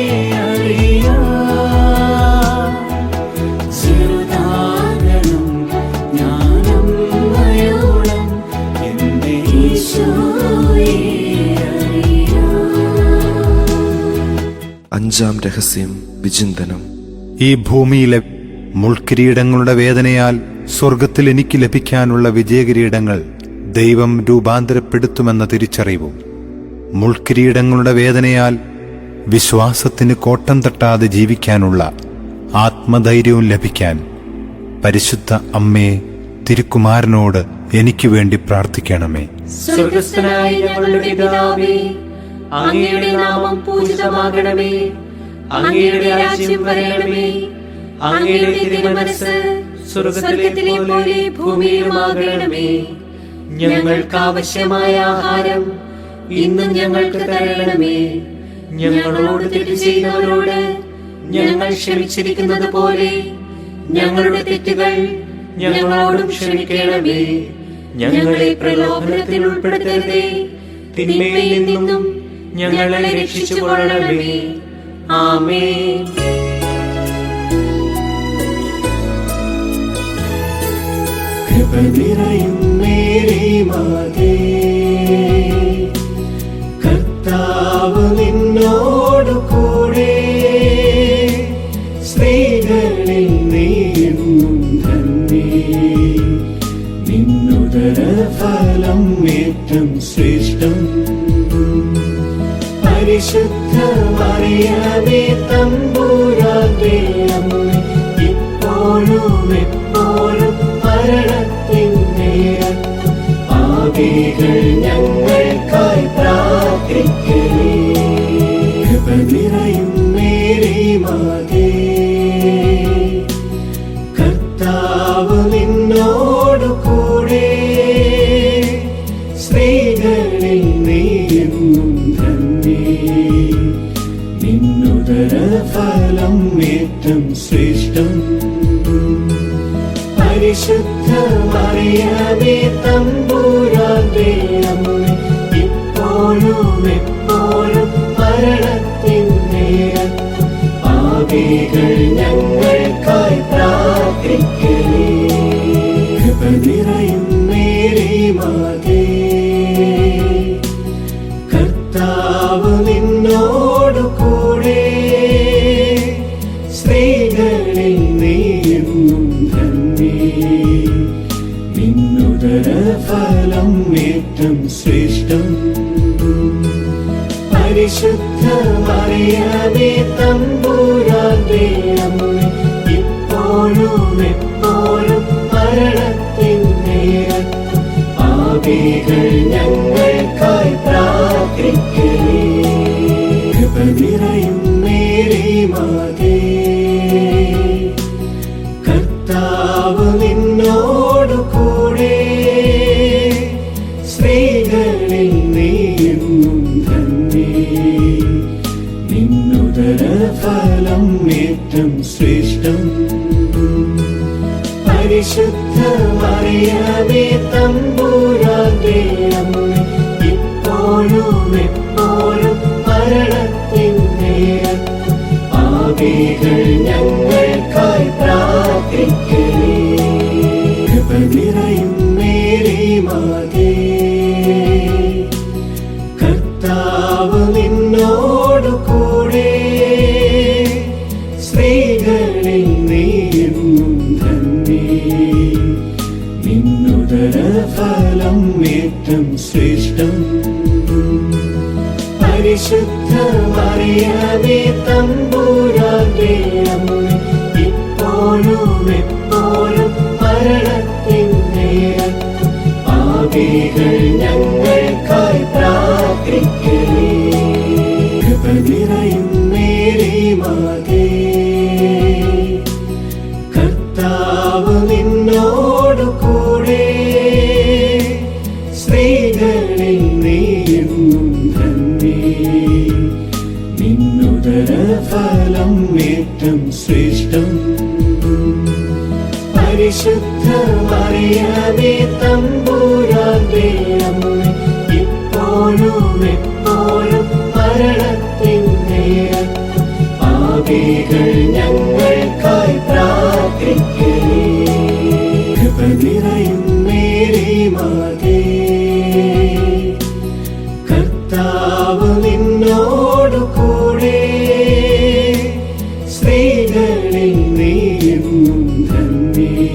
Speaker 4: അറിയാം. ചെറുതാകണം ഞാൻ അമ്മയോളം എന്റെ ഈശോയെ അറിയാം.
Speaker 1: അഞ്ചാം രഹസ്യം വിചിന്തനം.
Speaker 5: ഈ ഭൂമിയിലെ മുൾക്കിരീടങ്ങളുടെ വേദനയാൽ സ്വർഗത്തിൽ എനിക്ക് ലഭിക്കാനുള്ള വിജയകിരീടങ്ങൾ ദൈവം രൂപാന്തരപ്പെടുത്തുമെന്ന തിരിച്ചറിവും മുൾക്കിരീടങ്ങളുടെ വേദനയാൽ വിശ്വാസത്തിന് കോട്ടം തട്ടാതെ ജീവിക്കാനുള്ള ആത്മധൈര്യവും ലഭിക്കാൻ പരിശുദ്ധ അമ്മയെ തിരുക്കുമാരനോട് എനിക്ക് വേണ്ടി പ്രാർത്ഥിക്കണമേ.
Speaker 3: സ്വർഗസ്ഥനായ ഞങ്ങളുടെ പിതാവേ, അങ്ങയുടെ നാമം പൂജിതമാകണമേ. അങ്ങയുടെ രാജ്യം വരണമേ. അങ്ങയുടെ തിരുമനസ്സ് സ്വർഗത്തിലെ പോലെ ഭൂമിയിലുമാകണമേ. ഞങ്ങൾക്ക് ആവശ്യമായ ആഹാരം ഇന്നും ഞങ്ങൾക്ക് തരണമേ. ഞങ്ങളോട് തെറ്റ് ചെയ്യുന്നവരോട് ഞങ്ങൾ ക്ഷമിച്ചിരിക്കുന്നത് പോലെ ഞങ്ങളുടെ തെറ്റുകൾ ഞങ്ങളോടും ക്ഷമിക്കണമേ. ഞങ്ങളെ പ്രലോഭനത്തിൽ ഉൾപ്പെടുത്തരുതേ, തിന്മയിൽ നിന്നും ഞങ്ങളെ രക്ഷിച്ചുകൊള്ളണമേ. ആമേൻ.
Speaker 4: കൃപ നിറയും മേരി മാതേ, കർത്താവ് നിന്നോടു കൂടെ, സ്ത്രീകളിൽ നീയും ധന്യേ, നിന്നുദര ഫലം ഏറ്റം ശ്രേഷ്ഠം. പരിശുദ്ധ മറിയമേ തമ്പുരാന്റെ അമ്മേ, ഇപ്പോഴും എപ്പോഴും മരണത്തിൻ നേരത്തും പാപികൾ ഞങ്ങൾക്കായി പ്രാർത്ഥിക്കണേ. കൃപ നിറയും മേരി മാതേ, കർത്താവ് നിന്നോടു കൂടെ, സ്ത്രീകളിൽ നീയും ധന്യേ, നിന്നുദര ഫലം ഏറ്റം ശ്രേഷ്ഠം. പരിശുദ്ധ മറിയമേ തമ്പുരാന്റെ അമ്മേ, ഇപ്പോഴും എപ്പോഴും മരണത്തിൻ നേരത്തും പാപികൾ ഞങ്ങൾക്കായി പ്രാർത്ഥിക്കണേ. കൃപ നിറയും മേരി മാതേ, കർത്താവ് നിന്നോടു കൂടെ, സ്ത്രീകളിൽ നീയും ധന്യേ, നിന്നുദര ഫലം ഏറ്റം ശ്രേഷ്ഠം. പരിശുദ്ധ മറിയമേ തമ്പുരാന്റെ അമ്മേ, ഇപ്പോഴും എപ്പോഴും മരണത്തിൻ നേരത്തും പാപികൾ ഞങ്ങൾക്കായി പ്രാർത്ഥിക്കണേ. കൃപ നിറയും മേരി മാതേ, കർത്താവ് നിന്നോടു കൂടെ, സ്ത്രീകളിൽ നീയും ധന്യേ, നിന്നുദര ഫലം ഏറ്റം ശ്രേഷ്ഠം. പരിശുദ്ധ മറിയമേ തമ്പുരാന്റെ അമ്മേ, ഇപ്പോഴും എപ്പോഴും മരണത്തിൻ നേരത്തും പാപികൾ ഞങ്ങൾക്കായി പ്രാർത്ഥിക്കണേ. കൃപ നിറയും മേരി മാതേ, കർത്താവ് നിന്നോടു കൂടെ, സ്ത്രീകളിൽ നീയും ധന്യേ, നിന്നുദര ഫലം ഏറ്റം ശ്രേഷ്ഠം. പരിശുദ്ധ മറിയമേ തമ്പുരാന്റെ അമ്മേ, ഇപ്പോഴും എപ്പോഴും മരണത്തിൻ നേരത്തും പാപികൾ ഞങ്ങൾക്കായി പ്രാർത്ഥിക്കണേ. കൃപ നിറയും മേരി മാതേ, കർത്താവ് നിന്നോടു കൂടെ, സ്ത്രീകളിൽ നീയും ധന്യേ, നിന്നുദര ഫലം ഏറ്റം ശ്രേഷ്ഠം. പരിശുദ്ധ മറിയമേ തമ്പുരാന്റെ അമ്മേ, ഇപ്പോഴും എപ്പോഴും മരണത്തിൻ നേരത്തും പാപികൾ ഞങ്ങൾക്കായി പ്രാർത്ഥിക്കണേ. കൃപ നിറയും മേരി മാതേ, കർത്താവ് നിന്നോടു കൂടെ, സ്ത്രീകളിൽ നീയും ധന്യേ,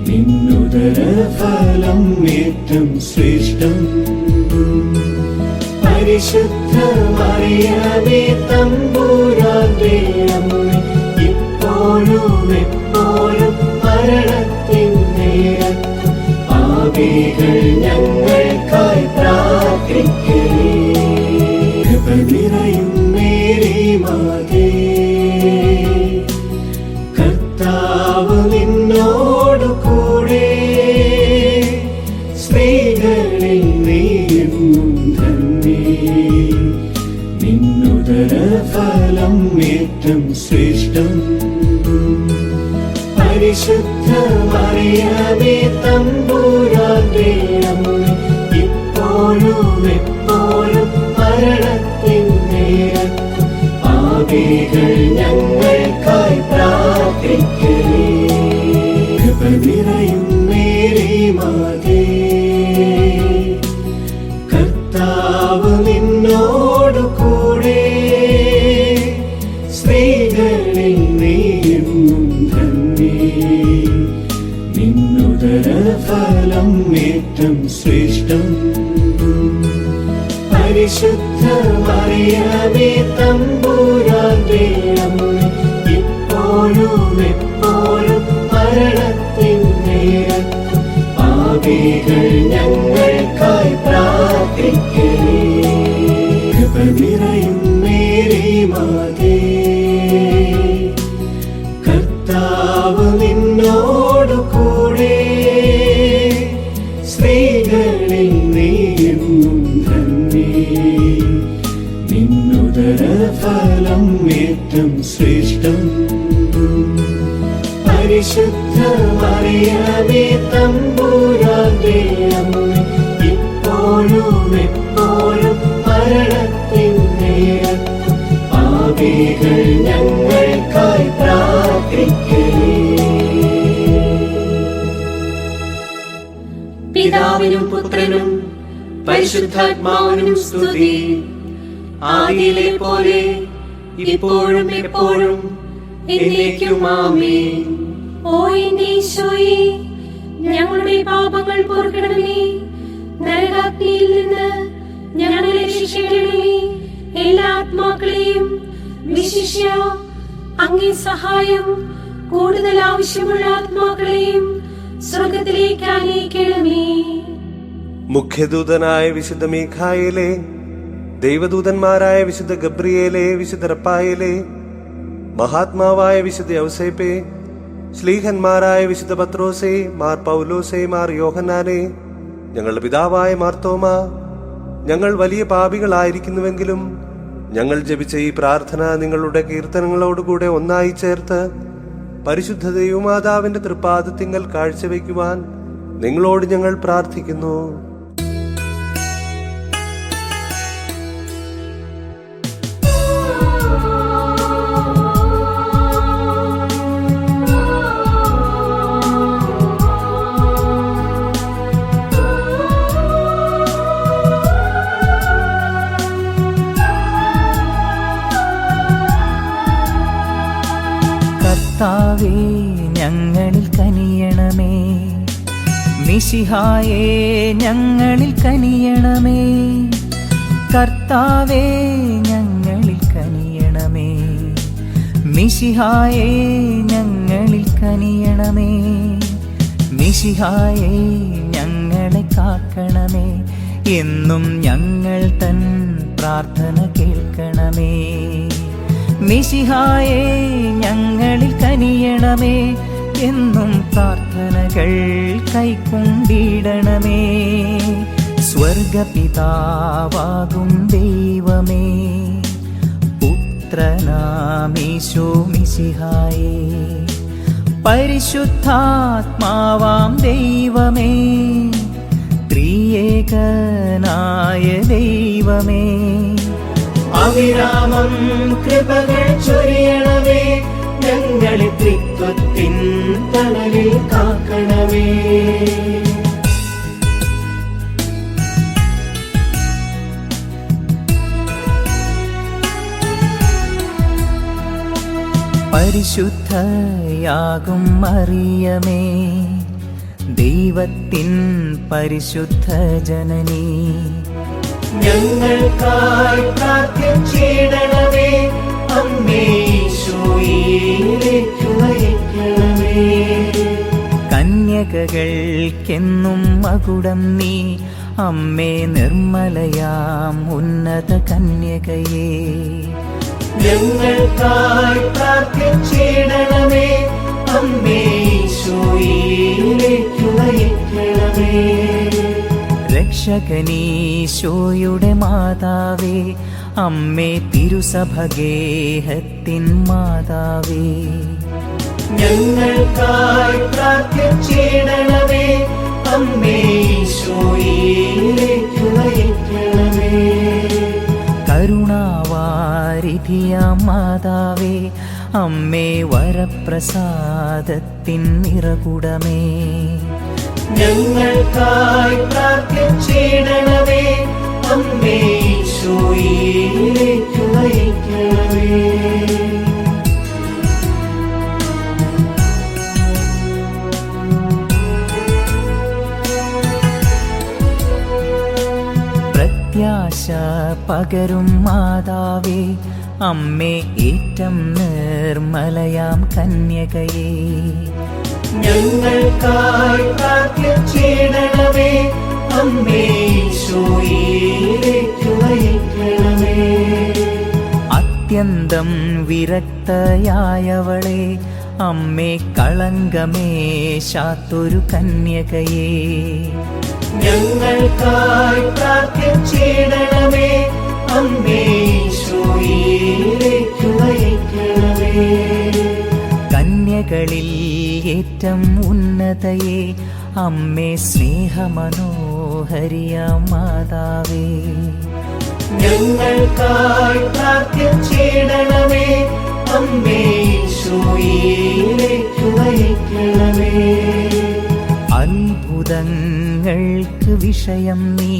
Speaker 4: നിന്നുദര ഫലം ഏറ്റം ശ്രേഷ്ഠം. പരിശുദ്ധ മറിയമേ തമ്പുരാന്റെ അമ്മേ, ഇപ്പോഴും എപ്പോഴും മരണത്തിൻ നേരത്തും പാപികൾ ഞങ്ങൾക്കായി പ്രാർത്ഥിക്കണേ. കൃപ നിറയും മേരി മാതേ, കർത്താവ് നിന്നോടു കൂടെ, സ്ത്രീകളിൽ നീയും ധന്യേ. നിന്നുദര ഫലം ഏറ്റം ശ്രേഷ്ഠം. പരിശുദ്ധ മറിയമേ തമ്പുരാന്റെ അമ്മേ, ഇപ്പോഴും എപ്പോഴും മരണത്തിൻ നേരത്തും പാപികൾ ഞങ്ങൾക്കായി പ്രാർത്ഥിക്കണേ. കൃപ നിറയും മേരി മാതേ, കർത്താവ് നിന്നോടു കൂടെ, സ്ത്രീകളിൽ നീയും ധന്യേ. നിന്നുദര ഫലം ഏറ്റം ശ്രേഷ്ഠം. പരിശുദ്ധ മറിയമേ തമ്പുരാന്റെ അമ്മേ, ഇപ്പോഴും എപ്പോഴും മരണത്തിൻ നേരത്തും പാപികൾ ഞങ്ങൾക്കായി പ്രാർത്ഥിക്കണേ. കൃപ നിറയും മേരി മാതേ, കർത്താവ് നിന്നോടു കൂടെ, സ്ത്രീകളിൽ നീയും ധന്യേ. നിന്നുദര ഫലം ഏറ്റം ശ്രേഷ്ഠം. പരിശുദ്ധ മറിയമേ തമ്പുരാന്റെ അമ്മേ, ഇപ്പോഴും എപ്പോഴും മരണത്തിൻ നേരത്തും പാപികൾ ഞങ്ങൾക്കായി പ്രാർത്ഥിക്കണേ.
Speaker 3: പിതാവിനും പുത്രനും പരിശുദ്ധാത്മാവിനും സ്തുതി. ആദിയിലെ പോലെ ഇപ്പോഴും എപ്പോഴും എന്നേക്കും ആമേൻ.
Speaker 6: ഓ എന്റെ ഈശോയെ, ഞങ്ങളുടെ പാപങ്ങൾ പൊറുക്കണമേ. നരകാഗ്നിയിൽ നിന്ന് ഞങ്ങളെ രക്ഷിക്കണമേ. എല്ലാ ആത്മാക്കളെയും വിശിഷ്യ അങ്ങേ സഹായം കൂടുതൽ ആവശ്യമുള്ള ആത്മാക്കളെയും സ്വർഗത്തിലേക്ക് ആനയിക്കണമേ.
Speaker 2: മുഖ്യദൂതനായ വിശുദ്ധ മീഖായേലേ, ദൈവദൂതന്മാരായ വിശുദ്ധ ഗബ്രിയേലേ, വിശുദ്ധ റപ്പായേലേ, മഹാത്മാവായ വിശുദ്ധ യൗസേപ്പേ, ശ്ലീഹന്മാരായ വിശുദ്ധ പത്രോസേ, മാർ പൗലോസേ, മാർ യോഹന്നാനേ, ഞങ്ങളുടെ പിതാവായ മാർത്തോമ, ഞങ്ങൾ വലിയ പാപികളായിരിക്കുന്നുവെങ്കിലും ഞങ്ങൾ ജപിച്ച ഈ പ്രാർത്ഥന നിങ്ങളുടെ കീർത്തനങ്ങളോടുകൂടെ ഒന്നായി ചേർത്ത് പരിശുദ്ധ ദൈവമാതാവിന്റെ തൃപ്പാദത്തിങ്കൽ കാഴ്ചവെക്കുവാൻ നിങ്ങളോട് ഞങ്ങൾ പ്രാർത്ഥിക്കുന്നു.
Speaker 8: കർത്താവേ, ഞങ്ങളിൽ കനിയണമേ. മിശിഹായേ, ഞങ്ങളിൽ കനിയണമേ. കർത്താവേ, ഞങ്ങളിൽ കനിയണമേ. മിശിഹായേ, ഞങ്ങളിൽ കനിയണമേ. മിശിഹായേ, ഞങ്ങളെ കാക്കണമേ. എന്നും ഞങ്ങൾ തൻ പ്രാർത്ഥന കേൾക്കണമേ. മിശിഹായേ, ഞങ്ങളിൽ കനിയണമേ. എന്നും പ്രാർത്ഥനകൾ കൈക്കൊണ്ടിടണമേ. സ്വർഗപിതാവാകും ദൈവമേ, പുത്രനാമീശോ മിശിഹായേ, പരിശുദ്ധാത്മാവാം ദൈവമേ, ത്രിയേകനായ ദൈവമേ, അവിരാമം കൃപകൾ ചൊരിയണമേ. ഞങ്ങളെ ത്രിത്വത്തിൻ തണലിൽ കാക്കണമേ. പരിശുദ്ധയാകും മറിയമേ, ദൈവത്തിൻ പരിശുദ്ധ ജനനീ, ഞങ്ങൾക്കായി പ്രാർത്ഥിച്ചിടണമേ. അമ്മേ, ഈശോയിലേക്ക് നയിക്കണമേ. കന്യകകൾക്കെന്നും മകുടം നീ, അമ്മേ നിർമ്മലയാം ഉന്നത കന്യകയേ.
Speaker 4: ഞങ്ങൾക്കായി പ്രാർത്ഥിച്ചിടണമേ, അമ്മേ ഈശോയിലേക്കു നയിക്കണമേ.
Speaker 8: രക്ഷകനീശോയുടെ മാതാവേ, അമ്മേ തിരുസഭഗേഹത്തിൻ മാതാവേ.
Speaker 4: ഞങ്ങൾക്കായി പ്രാർത്ഥിച്ചിടണമേ, അമ്മേ ഈശോയിലേക്കു നയിക്കണമേ.
Speaker 8: കരുണാവാരിധിയാം മാതാവേ, അമ്മേ വരപ്രസാദത്തിൻ നിറകുടമേ.
Speaker 4: ഞങ്ങൾക്കായി പ്രാർത്ഥിച്ചിടണമേ, അമ്മേ ഈശോയിലേക്കു നയിക്കണമേ.
Speaker 8: പ്രത്യാശ പകരും മാതാവേ, അമ്മേ ഏറ്റം നിർമ്മലയാം കന്യകയേ.
Speaker 4: ഞങ്ങൾക്കായി പ്രാർത്ഥിച്ചിടണമേ, അമ്മേ ഈശോയിലേക്കു നയിക്കണമേ.
Speaker 8: അത്യന്തം വിരക്തയായവളെ, അമ്മേ കളങ്കമേശാത്തൊരു കന്യകയേ.
Speaker 4: ഞങ്ങൾക്കായി പ്രാർത്ഥിച്ചിടണമേ, അമ്മേ ഈശോയിലേക്കു നയിക്കണമേ.
Speaker 8: കന്യകളിൽ ഏറ്റം ഉന്നതയെ, അമ്മേ സ്നേഹമനോഹരിയാം മാതാവേ.
Speaker 4: ഞങ്ങൾക്കായി പ്രാർത്ഥിച്ചിടണമേ, അമ്മേ ഈശോയിലേക്കു നയിക്കണമേ.
Speaker 8: അത്ഭുതങ്ങൾക്ക് വിഷയം നീ,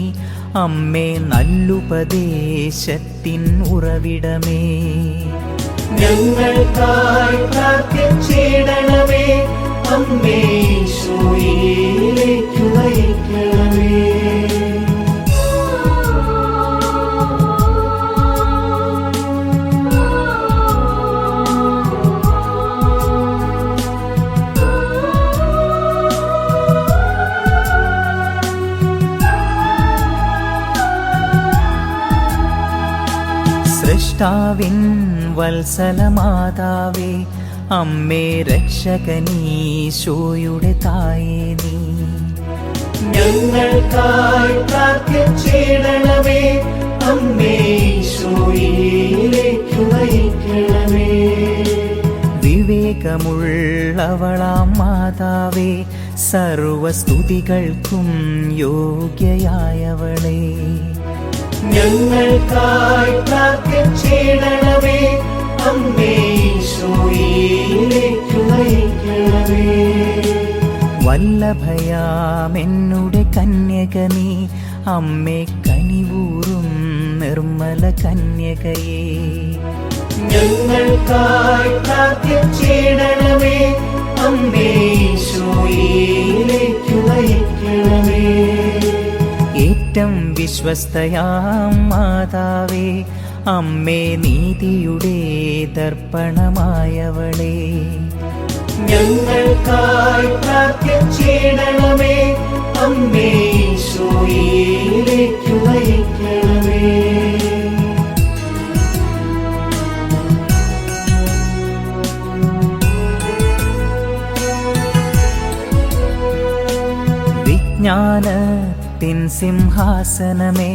Speaker 8: അമ്മേ നല്ലുപദേശത്തിൻ ഉറവിടമേ.
Speaker 4: ഞങ്ങൾക്കായി പ്രാർത്ഥിച്ചിടണമേ, അമ്മേ ഈശോയിലേക്കു നയിക്കണമേ.
Speaker 8: സൃഷ്ടാവിൻ വത്സലമാതാവേ, അമ്മേ രക്ഷകനീശോയുടെ തായേ നീ.
Speaker 4: ഞങ്ങൾക്കായി പ്രാർത്ഥിച്ചിടണമേ, അമ്മേ ഈശോയിലേക്കു നയിക്കണമേ.
Speaker 8: വിവേകമുള്ളവളാം മാതാവേ, സർവസ്തുതികൾക്കും യോഗ്യയായവളേ.
Speaker 4: ഞങ്ങൾക്കായി പ്രാർത്ഥിച്ചിടണമേ, അമ്മേ ഈശോയിലേക്കു നയിക്കണമേ.
Speaker 8: വല്ലഭയാമെന്നുടെ കന്യക നീ, അമ്മേ കനിവൂറും നിർമ്മല കന്യകയേ.
Speaker 4: ഞങ്ങൾക്കായി പ്രാർത്ഥിച്ചിടണമേ, അമ്മേ ഈശോയിലേക്കു നയിക്കണമേ.
Speaker 8: ഏറ്റം വിശ്വസ്തയാം മാതാവേ, അമ്മേ നീതിയുടെ ദർപ്പണമായവളേ.
Speaker 4: ഞങ്ങൾക്കായി പ്രാർത്ഥിച്ചിടണമേ, അമ്മേ ഈശോയിലേക്കു നയിക്കണമേ.
Speaker 8: വിജ്ഞാനത്തിൻ സിംഹാസനമേ,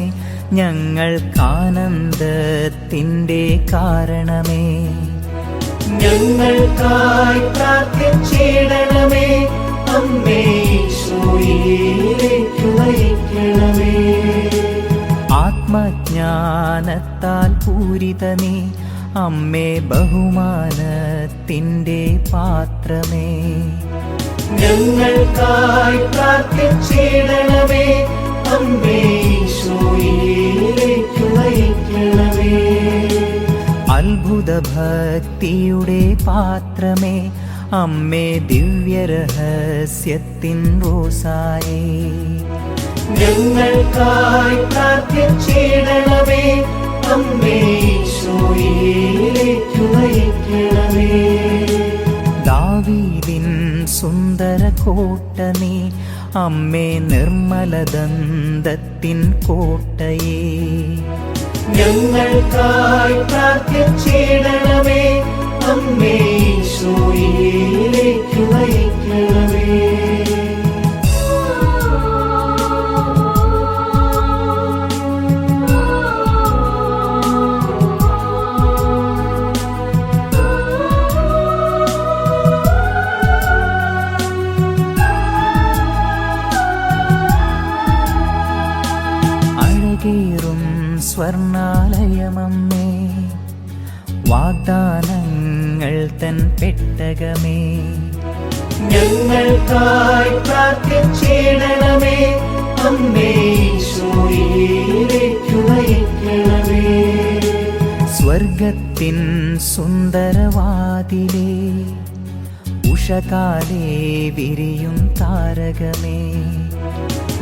Speaker 8: ഞങ്ങൾക്കാനന്ദത്തിൻ്റെ കാരണമേ.
Speaker 4: ഞങ്ങൾക്കായി പ്രാർത്ഥിച്ചിടണമേ, അമ്മേ ഈശോയിലേക്കു നയിക്കണമേ.
Speaker 8: ആത്മജ്ഞാനത്താൽ പൂരിത നീ, അമ്മേ ബഹുമാനത്തിൻ്റെ പാത്രമേ.
Speaker 4: ഞങ്ങൾക്കായി പ്രാർത്ഥിച്ചിടണമേ, അമ്മേ ഈശോയിലേക്കു നയിക്കണമേ.
Speaker 8: അത്ഭുത ഭക്തിയുടെ പാത്രമേ, അമ്മേ ദിവ്യരഹസ്യത്തിൻ റോസായേ.
Speaker 4: ഞങ്ങൾക്കായി പ്രാർത്ഥിച്ചിടണമേ, അമ്മേ ഈശോയിലേക്കു നയിക്കണമേ.
Speaker 8: ദാവീദിൻ സുന്ദര കോട്ട നീ അമ്മേ നിർമ്മലദന്തത്തിൻ കോട്ടയേ.
Speaker 4: ഞങ്ങൾക്കായി പ്രാർത്ഥിച്ചിടണമേ അമ്മേ, ഈശോയിലേക്ക് നയിക്കണമേ.
Speaker 8: അഴകേറും സ്വർണാലയമമ്മേ, വാഗ്ദാനങ്ങൾ തൻ പെട്ടകമേ.
Speaker 4: ഞങ്ങൾക്കായി പ്രാർത്ഥിച്ചിടണമേ അമ്മേ, ഈശോയിലേക്ക് നയിക്കണമേ.
Speaker 8: സ്വർഗത്തിൻ സുന്ദരവാതിലേ, ഉഷകാലേ വിരിയും താരകമേ.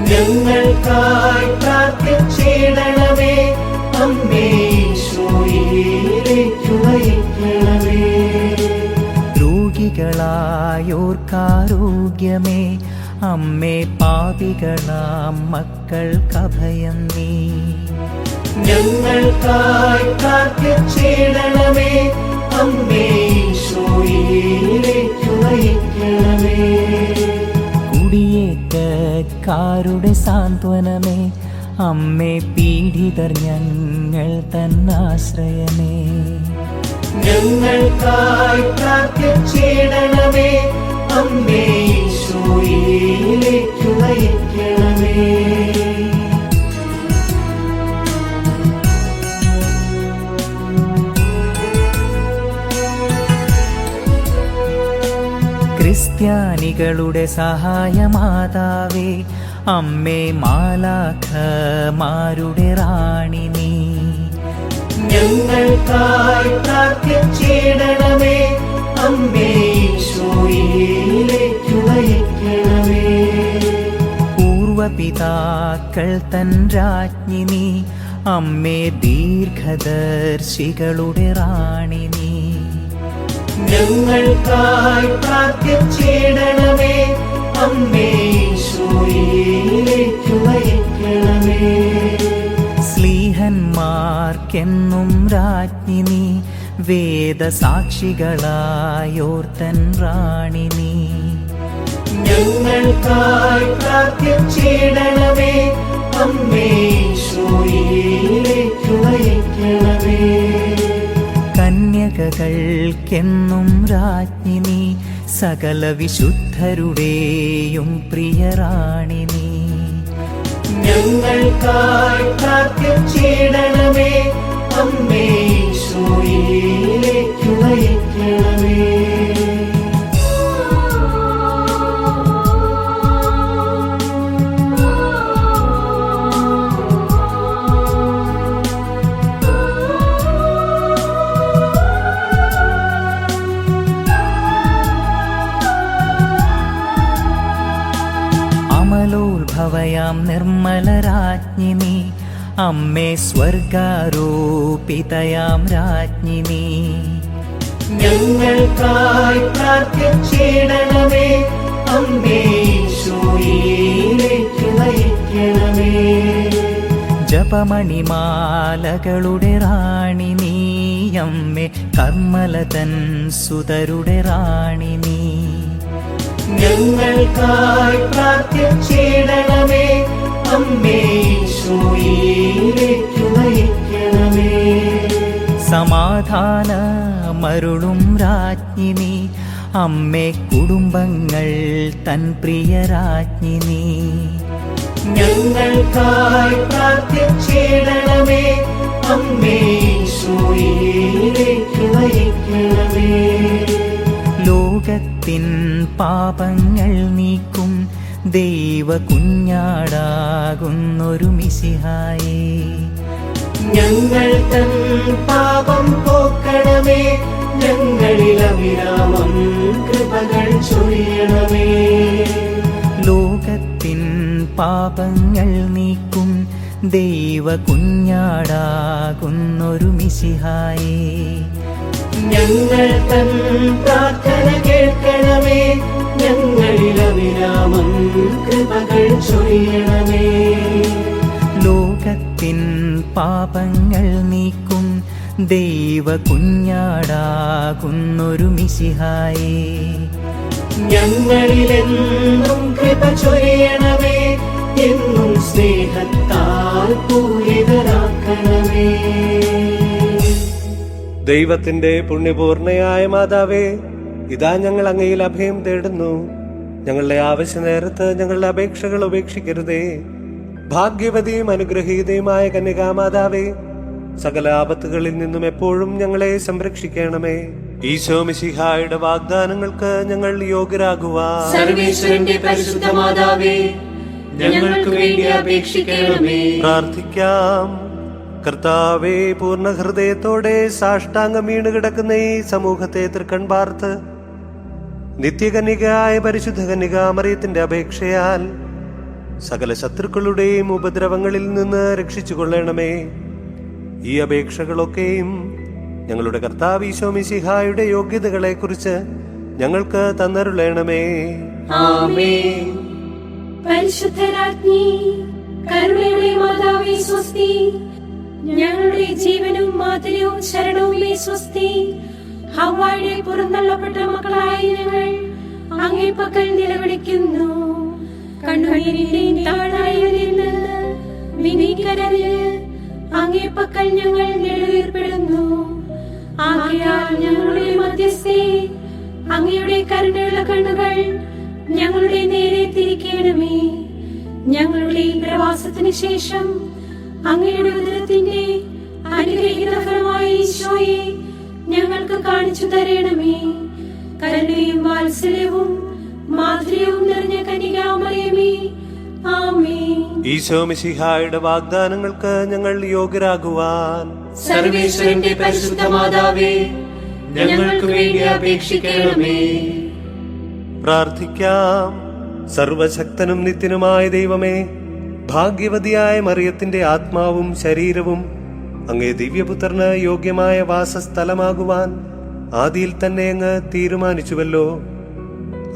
Speaker 4: ഞങ്ങൾക്കായി പ്രാർത്ഥിച്ചിടണമേ അമ്മേ, ഈശോയിലേക്ക് നയിക്കണമേ.
Speaker 8: രോഗികളായോർക്കാരോഗ്യമേ, അമ്മേ പാപികളാം മക്കൾക്കഭയം നീ.
Speaker 4: ഞങ്ങൾക്കായി പ്രാർത്ഥിച്ചിടണമേ അമ്മേ, ഈശോയിലേക്ക് നയിക്കണമേ.
Speaker 8: കുടിയേറ്റക്കാരുടെ സാന്ത്വനമേ, അമ്മേ പീഡിതർ ഞങ്ങൾ തന്നാശ്രയമേ.
Speaker 4: ഞങ്ങൾക്കായി പ്രാർത്ഥിച്ചിടണമേ അമ്മേ, ഈശോയിലേക്ക് നയിക്കണമേ.
Speaker 8: ക്രിസ്ത്യാനികളുടെ സഹായമാതാവേ, അമ്മേ മാലാഖമാരുടെ റാണി നീ.
Speaker 4: ഞങ്ങൾക്കായി പ്രാർത്ഥിച്ചിടണമേ അമ്മേ, ഈശോയിലേക്ക് നയിക്കണമേ.
Speaker 8: പൂർവപിതാക്കൾ തൻ രാജ്ഞി നീ, അമ്മേ ദീർഘദർശികളുടെ റാണി നീ.
Speaker 4: ഞങ്ങൾക്കായി പ്രാർത്ഥിച്ചിടണമേ അമ്മേ, ഈശോയിലേക്ക് നയിക്കണമേ.
Speaker 8: സ്ലീഹന്മാർക്കെന്നും രാജ്ഞി നീ, വേദസാക്ഷികളായോർത്തൻ റാണി നീ.
Speaker 4: ഞങ്ങൾക്കായി പ്രാർത്ഥിച്ചിടണമേ അമ്മേ, ഈശോയിലേക്ക് നയിക്കണമേ.
Speaker 8: കന്യകകൾക്കെന്നും രാജ്ഞി നീ, സകല വിശുദ്ധരുടെയും പ്രിയറാണി നീ.
Speaker 4: ഞങ്ങൾക്കായി പ്രാർത്ഥിച്ചിടണമേ അമ്മേ, ഈശോയിലേക്ക് നയിക്കണമേ.
Speaker 8: അമലോത്ഭവയാം നിർമ്മലരാജ്ഞി നീ, അമ്മേ സ്വർഗാരോപിതയാം രാജ്ഞി നീ.
Speaker 4: ഞങ്ങൾക്കായി പ്രാർത്ഥിച്ചിടണമേ അമ്മേ, ഈശോയിലേക്ക് നയിക്കണമേ.
Speaker 8: ജപമണിമാലകളുടെ റാണി നീ, അമ്മേ കർമ്മലതൻ സുതരുടെ റാണി നീ.
Speaker 4: ഞങ്ങൾക്കായി പ്രാർത്ഥിച്ചിടണമേ അമ്മേ, ഈശോയിലേക്ക് നയിക്കണമേ.
Speaker 8: സമാധാനമരുളും രാജ്ഞി നീ, അമ്മേ കുടുംബങ്ങൾ തൻ പ്രിയ രാജ്ഞി നീ.
Speaker 4: ഞങ്ങൾക്കായി പ്രാർത്ഥിച്ചിടണമേ അമ്മേ, ഈശോയിലേക്ക് നയിക്കണമേ.
Speaker 8: ലോകത്തിൻ പാപങ്ങൾ നീക്കും ദൈവ കുഞ്ഞാടാകുന്നൊരു മിശിഹായേ.
Speaker 4: ഞങ്ങൾ തൻ പാപം പോക്കണമേ, ഞങ്ങളിൽ അവിരാമം കൃപകൾ ചൊരിയണമേ.
Speaker 8: ലോകത്തിൻ പാപങ്ങൾ നീക്കും ദൈവ കുഞ്ഞാടാകുന്നൊരു മിശിഹായേ.
Speaker 4: ഞങ്ങൾ തൻ പ്രാർത്ഥന കേൾക്കണമേ, ഞങ്ങളിൽ അവിരാമം കൃപകൾ ചൊരിയണമേ.
Speaker 8: ലോകത്തിൻ പാപങ്ങൾ നീക്കും ദൈവ കുഞ്ഞാടാകുന്നൊരു മിശിഹായേ,
Speaker 4: ഞങ്ങളിലെന്നും കൃപ ചൊരിയണമേ, എന്നും സ്നേഹത്താൽ പൂരിതരാക്കണമേ.
Speaker 2: ദൈവത്തിന്റെ പുണ്യപൂർണയായ മാതാവേ, ഇതാ ഞങ്ങൾ അങ്ങയിൽ അഭയം തേടുന്നു. ഞങ്ങളുടെ ആവശ്യ നേരത്ത് ഞങ്ങളുടെ അപേക്ഷകൾ ഉപേക്ഷിക്കരുതേ. ഭാഗ്യവതിയും അനുഗ്രഹീതയുമായ കന്യകാമാതാവേ, സകല ആപത്തുകളിൽ നിന്നും എപ്പോഴും ഞങ്ങളെ സംരക്ഷിക്കണമേ. ഈശോ മിശിഹായുടെ വാഗ്ദാനങ്ങൾക്ക് ഞങ്ങൾ യോഗ്യരാകുവാൻ
Speaker 3: സർവേശ്വരന്റെ പരിശുദ്ധ മാതാവേ, ഞങ്ങൾക്ക് വേണ്ടി അപേക്ഷിക്കണമേ.
Speaker 2: പ്രാർത്ഥിക്കാം. കർത്താവേ, പൂർണ്ണ ഹൃദയത്തോടെ സാഷ്ടാംഗം വീണ് കിടക്കുന്ന ഈ സമൂഹത്തെ തൃക്കൺ പാർത്ത് നിത്യകന്യകയായ പരിശുദ്ധ കന്യകാമറിയത്തിന്റെ അപേക്ഷയാൽ സകല ശത്രുക്കളുടെയും ഉപദ്രവങ്ങളിൽ നിന്ന് രക്ഷിച്ചു കൊള്ളണമേ. ഈ അപേക്ഷകളൊക്കെയും ഞങ്ങളുടെ കർത്താവ് ഈശോ മിശിഹായുടെ യോഗ്യതകളെ കുറിച്ച് ഞങ്ങൾക്ക് തന്നരുളണമേ.
Speaker 3: ആമേൻ.
Speaker 6: പരിശുദ്ധരാജ്ഞി, കരുണയുടെ മാതാവേ സ്വസ്തി. ഞങ്ങളുടെ ജീവനും മാതിരിയും ശരണവുമേ സ്വസ്തി. ഹവ്വായുടെ പുറന്തള്ളപ്പെട്ട മക്കളായ ഞങ്ങൾ അങ്ങേ പക്കൽ നിലവിളിക്കുന്നു. കണ്ണുനീരിന്റെയും താഴ്വരയിൽ നിന്ന് വിനീകരന് അങ്ങേ പക്കൽ ഞങ്ങൾ നെടുവീർപ്പെടുന്നു. ആകയാൽ ഞങ്ങളുടെ മധ്യസ്ഥേ, അങ്ങയുടെ കരുണയുള്ള കണ്ണുകൾ ഞങ്ങളുടെ നേരെ തിരിക്കണമേ. ഞങ്ങളുടെ ഈ പ്രവാസത്തിന് ശേഷം അങ്ങയുടെ ഉദരത്തിന്റെ അനുഗ്രഹീത ഫലമായ ഈശോയെ ഞങ്ങൾക്ക് കാണിച്ചു തരണമേ. കരുണയും വാത്സല്യവും മാധുര്യവും നിറഞ്ഞ കന്യകാമറിയമേ, ആമേൻ.
Speaker 2: ഈശോ മിശിഹായുടെ വാഗ്ദാനങ്ങൾക്ക് ഞങ്ങൾ യോഗ്യരാകുവാൻ
Speaker 3: സർവേശ്വരന്റെ പരിശുദ്ധ മാതാവേ, ഞങ്ങൾക്ക് വേണ്ടി അപേക്ഷിക്കണമേ.
Speaker 2: പ്രാർത്ഥിക്കാം. സർവശക്തനും നിത്യനുമായ ദൈവമേ, ഭാഗ്യവതിയായ മറിയത്തിന്റെ ആത്മാവും ശരീരവും അങ്ങേ ദിവ്യപുത്രന് യോഗ്യമായ വാസസ്ഥലമാകുവാൻ ആദിയിൽ തന്നെ അങ്ങ് തീരുമാനിച്ചുവല്ലോ.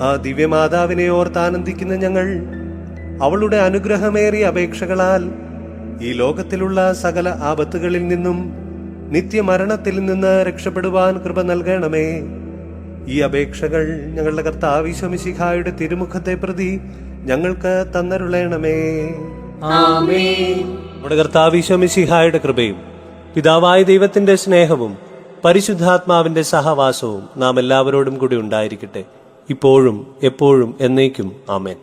Speaker 2: ആ ദിവ്യമാതാവിനെ ഓർത്താനന്ദിക്കുന്ന ഞങ്ങൾ അവളുടെ അനുഗ്രഹമേറിയ അപേക്ഷകളാൽ ഈ ലോകത്തിലുള്ള സകല ആപത്തുകളിൽ നിന്നും നിത്യമരണത്തിൽ നിന്ന് രക്ഷപ്പെടുവാൻ കൃപ നൽകണമേ. ഈ അപേക്ഷകൾ ഞങ്ങളുടെ കർത്താവ് ഈശോ മിശിഹായുടെ തിരുമുഖത്തെ പ്രതി ഞങ്ങൾക്ക് തന്നരുളണമേ.
Speaker 3: ആമേൻ.
Speaker 2: നമ്മുടെ കർത്താവ് ഈശോ മിശിഹായുടെ കൃപയും പിതാവായ ദൈവത്തിന്റെ സ്നേഹവും പരിശുദ്ധാത്മാവിന്റെ സഹവാസവും നാം എല്ലാവരോടും കൂടി ഉണ്ടായിരിക്കട്ടെ, ഇപ്പോഴും എപ്പോഴും എന്നേക്കും. ആമേൻ.